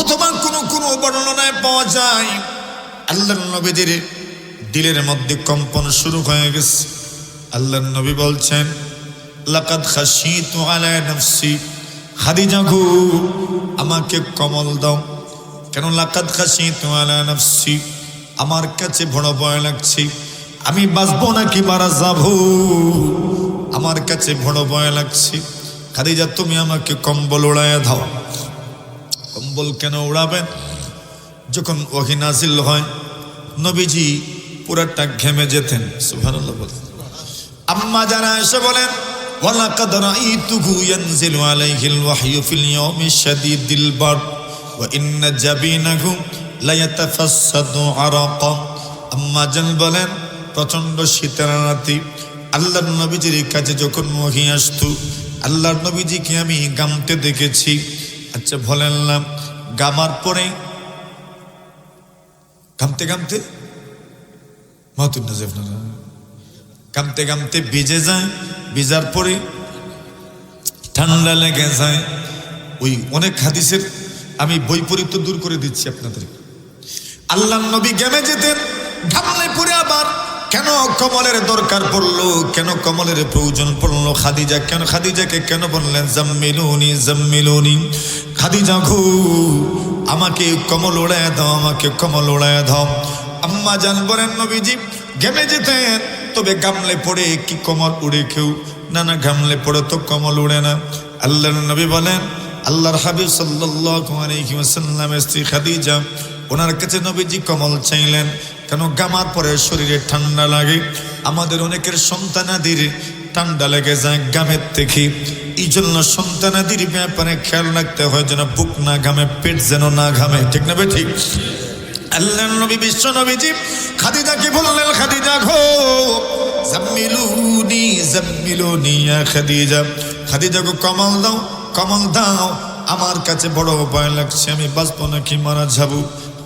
অথবা কোনো বর্ণনায় পাওয়া যায় আল্লাহর নবীদের দিলের মধ্যে কম্পন শুরু হয়ে গেছে। আল্লাহর নবী বলছেন, লাকাদ খাশিতু আলা নাফসি, খাদিজা গো আমাকে কমল দাও। কেন? লাকাদ খাশিতু আলা নাফসি, আমার কাছে বড় ভয় লাগছে, আমি বাঁচবো নাকি মারা যাব, আমার কাছে বড় ভয় লাগছে। খাদিজা তুমি আমাকে কম্বল উড়াইয়া দাও। কম্বল কেন উড়াবেন? যখন ওহী নাজিল হয় নবীজি পুরাটা ঘেমে যেতেন। সুবহানাল্লাহ বলেন। আম্মা যারা এসে বলেন, ওয়ালাকাদ রাআইতুহু ইয়ানজিলু আলাইহিল ওয়াহয়ু ফিল ইয়াউমি শাদীদিল বারদ ওয়া ইন্না জাবিনাহু লায়াতাফাসসাদু আরাকা। আম্মা জান বলেন, প্রচন্ড শীতের রাতে আল্লাহর নবীজির কাছে যখন ওহী আসতো, আল্লাহর নবীজিকে আমি গামতে দেখেছি। আচ্ছা বলেন না, গামার পরে গামতে গামতে মাতুন না যেফনা গামতে গামতে ভিজে যায়, ভিজার পরে ঠান্ডা লেগে যায়। ওই অনেক হাদিসের আমি বই পড়ি তো দূর করে দিচ্ছি আপনাদের। আল্লাহর নবী ঘেমে যেতেন, ঘামলে পরে আবার কেন কমলের দরকার পড়লো, কেন কমলের প্রয়োজন পড়লো? খাদিজা কেন, খাদিজাকে কেন বললেন জাম্মিলুনি জাম্মিলুনি, খাদিজা গো আমাকে কমল উড়ায় দাও, আমাকে কমল উড়ায় দাও। আম্মা জান বলেন, নবীজি ঘেমে যেতেন, তবে ঘামলে পড়ে কি কমল উড়ে কেউ? না না, ঘামলে পড়ে তো কমল উড়ে না। আল্লাহর নবী বলেন, আল্লাহর হাবিব সাল্লাল্লাহু আলাইহি ওয়াসাল্লামের স্ত্রী খাদিজা, ওনার কাছে নবীজি কমল চাইলেন। কেন? গামার পরে শরীরে ঠান্ডা লাগে। আমাদের অনেকের সন্তানাদির ঠান্ডা লেগে যায় গামের থেকে, এই জন্য সন্তানাদির ব্যাপারে খেয়াল রাখতে হয় যেন বুক না ঘামে, পেট যেন না ঘামে। ঠিক না ঠিক? আল্লাহর নবী বিশ্ব নবীজি খাদিজাকে বললেন, খাদিজা গো জাম্মিলুনি জাম্মিলুনি ইয়া খাদিজা, খাদিজা গো কমল দাও, কমল দাও, আমার কাছে বড় ভয় লাগছে, আমি বাঁচবো নাকি মারা যাব।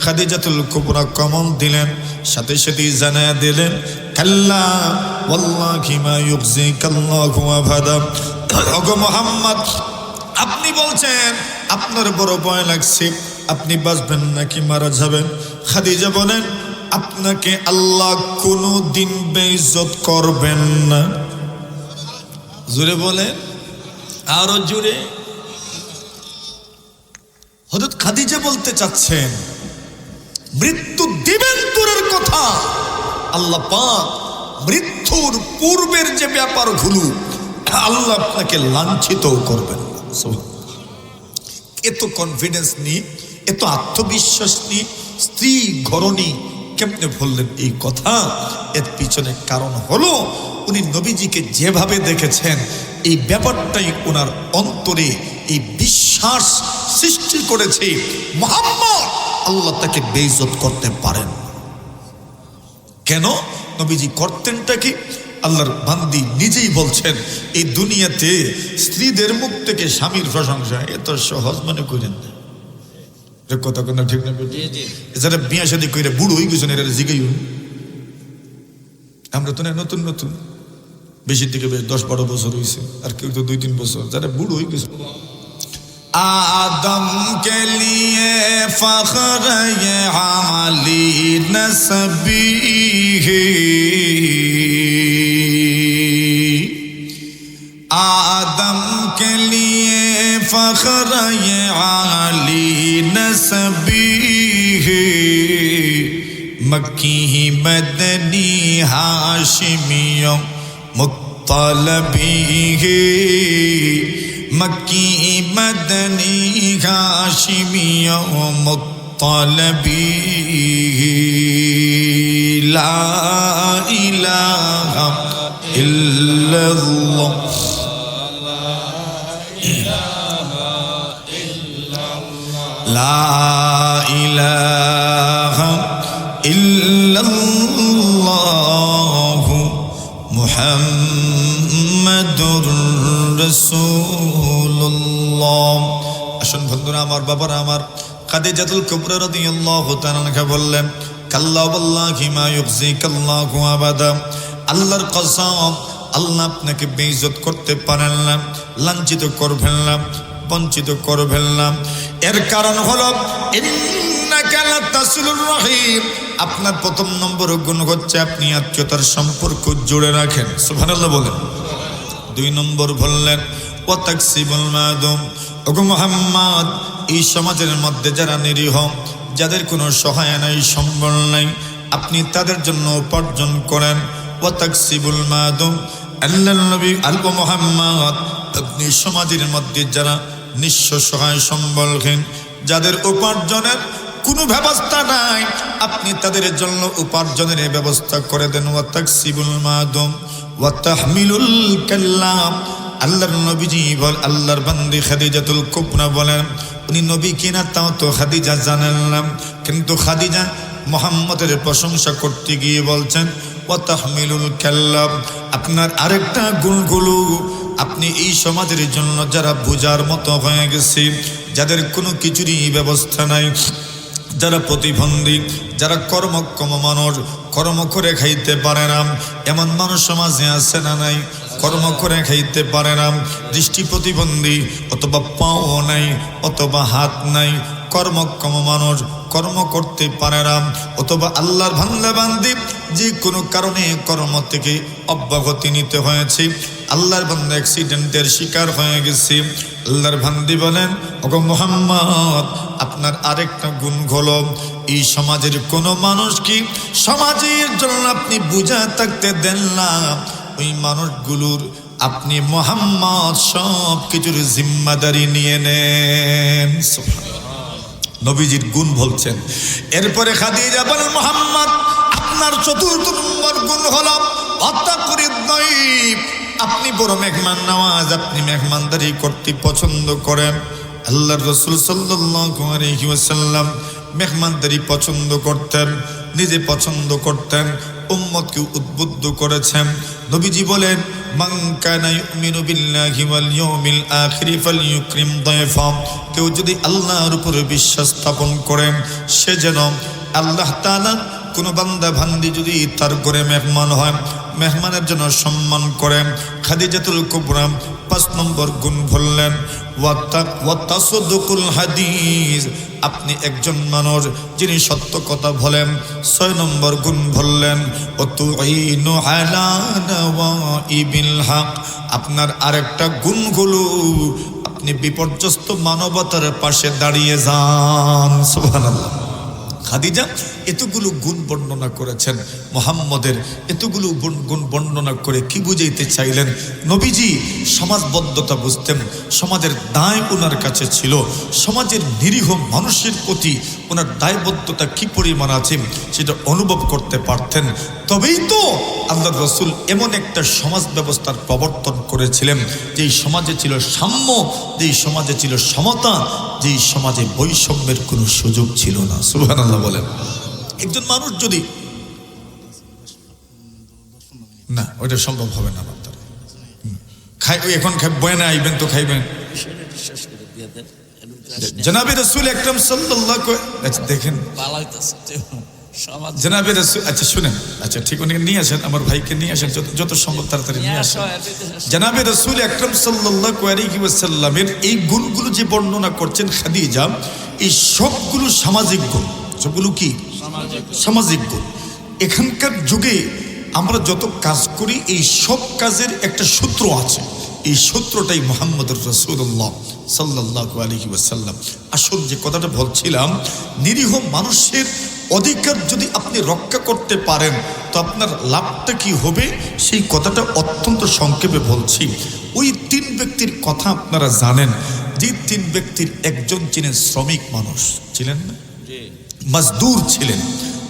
খাদিজাতুল কুবরা কমল দিলেন, সাথে সাথেই জানায়া দিলেন, কাল্লা ওয়াল্লাহি মা ইউখজিকাল্লাহু আবাদা। ওগো মুহাম্মদ, আপনি বলছেন আপনার বড় ভয় লাগছে, আপনি বাঁচবেন নাকি মারা যাবেন? খাদিজা বলেন, আপনাকে আল্লাহ কোনো দিন বেইজ্জত করবেন না। জোরে বলেন, আরো জোরে। হযরত খাদিজা বলতে চাচ্ছেন, মৃত্যু দিবেন দূরের কথা, আল্লাহ পাক মৃত্যুর পূর্বের যে ব্যাপারগুলো আল্লাহ আপনাকে লাঞ্ছিত করবেন না। এত কনফিডেন্স নিয়ে, এত আত্মবিশ্বাস নিয়ে স্ত্রী ঘরণী কেমনে বললেন এই কথা? এর পিছনে কারণ হলো উনি নবীজিকে যেভাবে দেখেছেন, এই ব্যাপারটাই ওনার অন্তরে এই বিশ্বাস সৃষ্টি করেছে, মুহাম্মদ আল্লাহ তাকে বেইজ্জত করতে পারেন। কেন? নবীজি করতেনটা কি? আল্লাহর বান্দি নিজেই বলছেন, এই দুনিয়াতে স্ত্রীদের মুখ থেকে স্বামীর প্রশংসা এত সহজ মনে করেন না। কথা কোন ঠিক না? যারা বিয়া শাদী করে বুড়ো হয়ে গেছেন, এরা জিগাই, আমরা তো নতুন নতুন, বেশি থেকে বেশ 10-12 বছর হয়েছে, আর কেউ তো 2-3 বছর, যারা বুড়ো হয়ে গেছে। आदम के लिए फख्र ये आली नसबी है, आदम के लिए फख्र ये आली नसबी है, मक्की मदनी हाशिमियों मुत्तलबी है, मक्की मदनी हाशिमियों मुत्तलबी, ला इलाहा इल्लल्लाह, ला इलाहा इल्लल्लाह, রাসূলুল্লাহ। আসুন বন্ধুরা আমার, বাবারা আমার, খাদিজাতুল কুবরা রাদিয়াল্লাহু তাআলা আনহা বললেন, কাল্লা ওয়াল্লাহি মা ইউখজিকাল্লাহু আবাদা, আল্লাহর কসম, আল্লাহ আপনাকে বেইজ্জত করতে পারেন না, লাঞ্ছিত করবেন না, বঞ্চিত করবেন না। এর কারণ হলো ইন্নাকা লাতাসিলুর রাহিম, আপনার প্রথম নম্বর গুণ হচ্ছে আপনি আত্মীয়তার সম্পর্ক জুড়ে রাখেন। সুবহানাল্লাহ বলেন। 2 নম্বর বললেন ওয়া তাকসিবুল মাদুম, ওগো মুহাম্মদ, এই সমাজের মধ্যে যারা নিরীহ, যাদের কোনো সহায় নাই, সম্বল নাই, আপনি তাদের জন্য উপার্জন করেন। ওয়া তাকসিবুল মাদুম, আল্লাহর নবী আলগো মুহাম্মদ, আপনি সমাজের মধ্যে যারা নিঃস্ব, সহায়, সম্বলহীন, যাদের উপার্জনের কোনো ব্যবস্থা নাই, আপনি তাদের জন্য উপার্জনের ব্যবস্থা করে দেন। ওয়া তাকসিবুল মাদুম ওয়া তাহমিলুল কাল্লাম, আল্লাহর নবীজি বল, আল্লাহর বান্দি খাদিজাতুল কুবরা বলেন, উনি নবী কিনা তাও তো খাদিজা জানেন না, কিন্তু খাদিজা মুহাম্মদের প্রশংসা করতে গিয়ে বলছেন ওয়া তাহমিলুল কাল্লাম, আপনার আরেকটা গুণগুলো, আপনি এই সমাজের জন্য যারা বোঝার মতো হয়ে গেছে, যাদের কোনো কিছুরই ব্যবস্থা নাই, যারা প্রতিবন্ধী, যারা কর্মক্ষম মানুষ, কর্ম করে খাইতে পারে না, এমন মানুষ সমাজে আছে না নাই? কর্ম করে খাইতে পারে না, দৃষ্টি প্রতিবন্ধী, অথবা পাও নাই, অথবা হাত নাই, কর্মক্ষম মানুষ, কর্ম করতে পারে না, অথবা আল্লাহর বান্দা বান্দি যে কোনো কারণে কর্ম থেকে অব্যাহতি নিতে হয়েছে, আল্লাহর বান্দা অ্যাক্সিডেন্টের শিকার হয়ে গেছে, আল্লাহর বান্দি বলেন, ওগো মুহাম্মদ, আপনার আরেকটা গুণ হলো, এই সমাজের কোনো মানুষ কি সমাজের জন্য আপনি বুঝা থাকতে দেন না, ওই মানুষগুলোর আপনি মুহাম্মদ সব কিছুর জিম্মাদারি নিয়ে নেন। নবীজির গুণ বলছেন। এরপরে খাদিজা বলেন, মুহাম্মদ, আপনার চতুর্থ নম্বর গুণ হলো অত্যাকুরিদ নয়ব, আপনি বড় মেহমান নওয়াজ, আপনি মেহমানদারি করতে পছন্দ করেন। আল্লাহর রাসূল সাল্লাল্লাহু আলাইহি ওয়াসাল্লাম মেহমানদারি পছন্দ করতেন, নিজে পছন্দ করতেন, উম্মতকে উদ্বুদ্ধ করেছেন। নবীজি বলেন, মান কানা ইউমিনু বিল্লাহি ওয়াল ইয়াউমিল আখির ফালইউকরিম দায়ফা, কেউ যদি আল্লাহর উপরে বিশ্বাস স্থাপন করেন, সে যেন আল্লাহ তাআলা কোনো বান্দা বান্দি যদি তার ঘরে মেহমান হয়, মেহমানের জন্য সম্মান করেন। খাদিজাতুল কুবরা 5 নম্বর গুণ বললেন ওয়া তাসাদুকুল হাদিস, আপনি একজন মানুষ যিনি সত্য কথা বলেন। 6 নম্বর গুণ বললেন ও তুইনু আলা নাওয়াইবিল হক, আপনার আরেকটা গুণ হলো আপনি বিপর্যস্ত মানবতার পাশে দাঁড়িয়ে যান। সুবহানাল্লাহ। খাদিজা এতগুলো গুণ বর্ণনা করেছেন মুহাম্মদের, এতগুলো গুণ বর্ণনা করে কি বুঝাইতে চাইলেন? নবীজি সমাজবদ্ধতা বুঝতেন, সমাজের দায় ওনার কাছে ছিল, সমাজের নিরীহ মানুষের প্রতি ওনার দায়বদ্ধতা কি পরিমাণ আছে সেটা অনুভব করতে পারতেন। তবেই তো আল্লাহর রাসূল এমন একটা সমাজ ব্যবস্থার প্রবর্তন করেছিলেন যেই সমাজে ছিল সাম্য, যেই সমাজে ছিল সমতা, যেই সমাজে বৈষম্যের কোনো সুযোগ ছিল না। সুবহানাল্লাহ বলেন। একজন মানুষ যদি না, ওইটা সম্ভব হবে না, খাই এখন বয়ানে আইবেন তো খাইবেন। জনাবে রাসূল আকরাম সাল্লাল্লাহু আচ্ছা দেখেন জনাবে রাসূল, আচ্ছা শুনেন, আচ্ছা ঠিক উনি নিয়ে আসেন, আমার ভাইকে নিয়ে আসেন, যত সম্ভব তাড়াতাড়ি নিয়ে আসেন। জনাবে রাসূল আকরাম সাল্লাল্লাহু আলাইহি ওয়াসাল্লামের এই গুণগুলো যে বর্ণনা করছেন খাদিজা, এই সবগুলো সামাজিক গুণ। সবগুলো কি সামাজিক গুণ। এখানকার যুগে আমরা যত কাজ করি এই সব কাজের একটা সূত্র আছে, এই সূত্রটাই মুহাম্মদুর রাসূলুল্লাহ সাল্লাল্লাহু আলাইহি ওয়াসাল্লাম। আসল যে কথাটা বলছিলাম, নিরীহ মানুষের অধিকার যদি আপনি রক্ষা করতে পারেন তো আপনার লাভটা কি হবে সেই কথাটা অত্যন্ত সংক্ষেপে বলছি। ওই 3 ব্যক্তির কথা আপনারা জানেন, যে 3 ব্যক্তির একজন ছিলেন শ্রমিক মানুষ, ছিলেন না, মজদুর ছিলেন,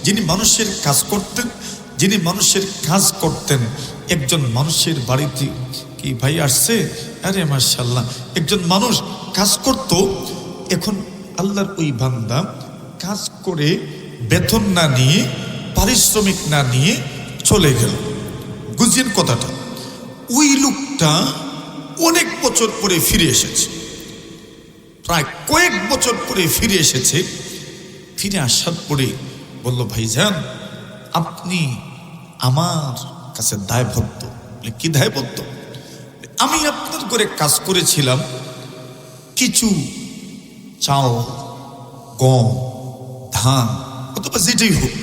যিনি মানুষের কাজ করতেন, যিনি মানুষের কাজ করতেন। একজন মানুষের বাড়িতে কি ভাই আসছে, আরে মাশাআল্লাহ, একজন মানুষ কাজ করত। এখন আল্লাহর ওই বান্দা কাজ করে বেতন না নিয়ে, পারিশ্রমিক না নিয়ে চলে গেল। বুঝছেন কথাটা? ওই লোকটা অনেক বছর পরে ফিরে এসেছে, প্রায় কয়েক বছর পরে ফিরে এসেছে। ফিরে আসার পরে বলল, ভাইজান আপনি আমার কাছে দায়বদ্ধ। কি দায়বদ্ধ? আমি আপনার করে কাজ করেছিলাম, কিছু চাল, গম, ধান অথবা যেটাই হোক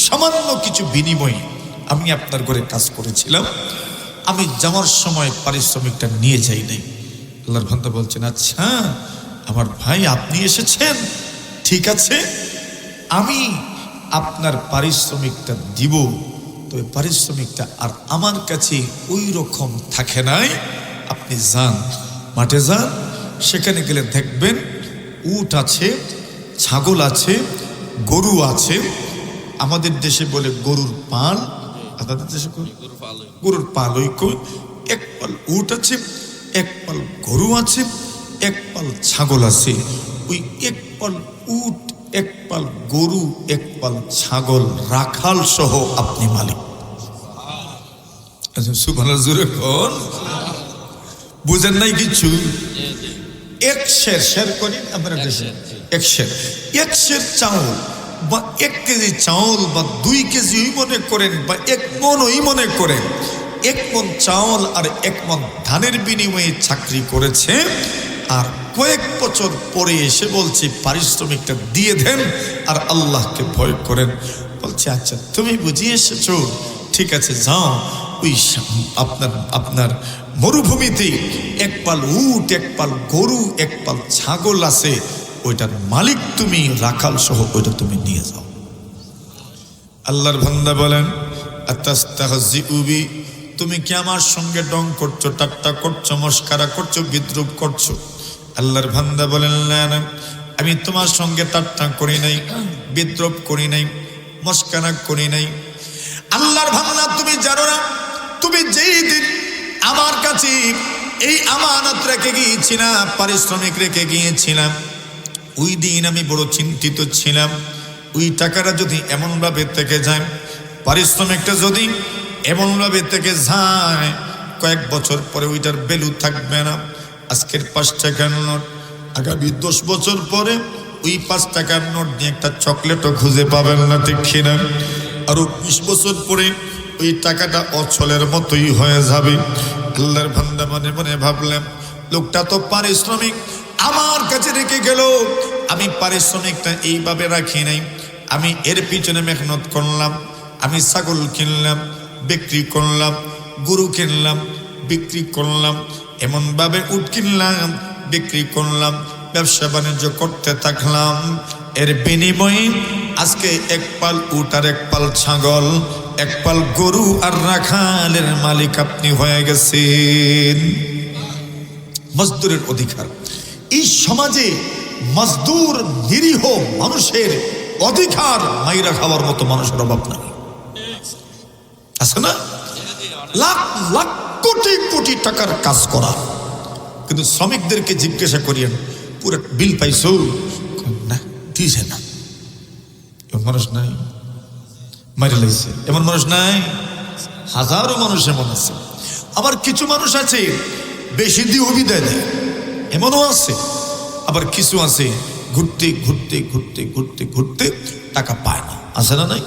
সামান্য কিছু বিনিময়ে আমি আপনার করে কাজ করেছিলাম। আমি যাওয়ার সময় পারিশ্রমিকটা নিয়ে যাই নাই। আল্লাহর বান্দা বলছেন, আচ্ছা আমার ভাই আপনি এসেছেন, ঠিক আছে আমি আপনার পারিশ্রমিকটা দিব, তবে পারিশ্রমিকটা আর আমার কাছে ওই রকম থাকে নাই। আপনি যান, মাঠে যান, সেখানে গেলে দেখবেন উট আছে, ছাগল আছে, গরু আছে। আমাদের দেশে বলে গরুর পাল, আপনাদের দেশে গরুর পাল। ওই এক পাল উট আছে, এক পাল গরু আছে, এক পাল ছাগল আছে। ওই এক পাল উট, এক পাল গরু, এক পাল ছাগল রাখাল সহ আপনি মালিক। সুবহানাল্লাহ, জোরে বল। বুঝেন নাই কিছু? এক শের, শের করি আপনারা দেশে, এক শের চাউল বা 1 কেজি চাউল বা 2 কেজি মনে করেন বা 1 মন ওই মনে করেন, 1 মন চাউল আর 1 মন ধানের বিনিময়ে চাকরি করেছে। আর কয়েক বছর পরে এসে বলছে পারিশ্রমিকটা দিয়ে দেন আর আল্লাহকে ভয় করেন। বলছে আচ্ছা তুমি বুঝিয়ে এসেছো, ঠিক আছে যাও, ওই আপনার মরুভূমিতে 1 পাল উট, 1 পাল গরু, 1 পাল ছাগল আছে, ওইটার মালিক তুমি, রাখাল সহ ওইটা তুমি নিয়ে যাও। আল্লাহর বান্দা বলেন, আতাস্তাহজিউ বি, তুমি কি আমার সঙ্গে ডং করছো, ঠাট্টা করছো, মস্কারা করছো, বিদ্রুপ করছো? আল্লাহর বান্দা বলেন, না আমি তোমার সঙ্গে ঠাট্টা করি নাই, বিদ্রুপ করি নাই, মস্কারা করি নাই। আল্লাহর বান্দা তুমি জানো না, তুমি যেই দিন আমার কাছে এই আমানত রেখে গিয়েছিলাম, পারিশ্রমিক রেখে গিয়েছিলাম, ওই দিন আমি বড় চিন্তিত ছিলাম। ওই টাকাটা যদি এমনভাবে থেকে যায়, পারিশ্রমিকটা যদি এমনভাবে থেকে যায়, কয়েক বছর পরে ওইটার ভ্যালু থাকবে না। আজকের 5 টাকার নোট আগামী 10 বছর পরে ওই 5 টাকার নোট দিয়ে একটা চকলেটও খুঁজে পাবেন না, ঠিক কিনা? আরো 20 বছর পরে ওই টাকাটা অচলের মতোই হয়ে যাবে। আল্লাহর বান্দা মনে মনে ভাবলাম, লোকটা তো পারিশ্রমিক আমার কাছে রেখে গেল, আমি পারিশ্রমিকটা এইভাবে রাখি নাই, আমি এর পিছনে মেহনত করলাম, আমি ছাগল কিনলাম, বিক্রি করলাম, গরু কিনলাম, বিক্রি করলাম, এমনভাবে উট কিনলাম, বিক্রি করলাম, ব্যবসা বাণিজ্য করতে থাকলাম। এর বিনিময়ে আজকে 1 পাল উট আর 1 পাল ছাগল, 1 পাল গরু আর রাখালের মালিক আপনি হয়ে গেছেন। মজদুরের অধিকার, এই সমাজে মজদুর নিরীহ মানুষের অধিকার মাইরা খাওয়ার মতো মানুষের অভাব নাই, আছে না? লাখ লাখ কোটি কোটি টাকার কাজ করা, কিন্তু শ্রমিকদেরকে জিজ্ঞাসা করিয়েন পুরো বিল পাইছো না, দিয়েছে না। এমন মানুষ নাই, মাইরে লাগছে এমন মানুষ নাই, হাজারো মানুষ এমন আছে। আবার কিছু মানুষ আছে বেশি দিয়ে অভিদায় দেয়, এমনও আছে। আবার কিছু আছে ঘুরতে ঘুরতে ঘুরতে ঘুরতে ঘুরতে টাকা পায় না, আছে না নাই?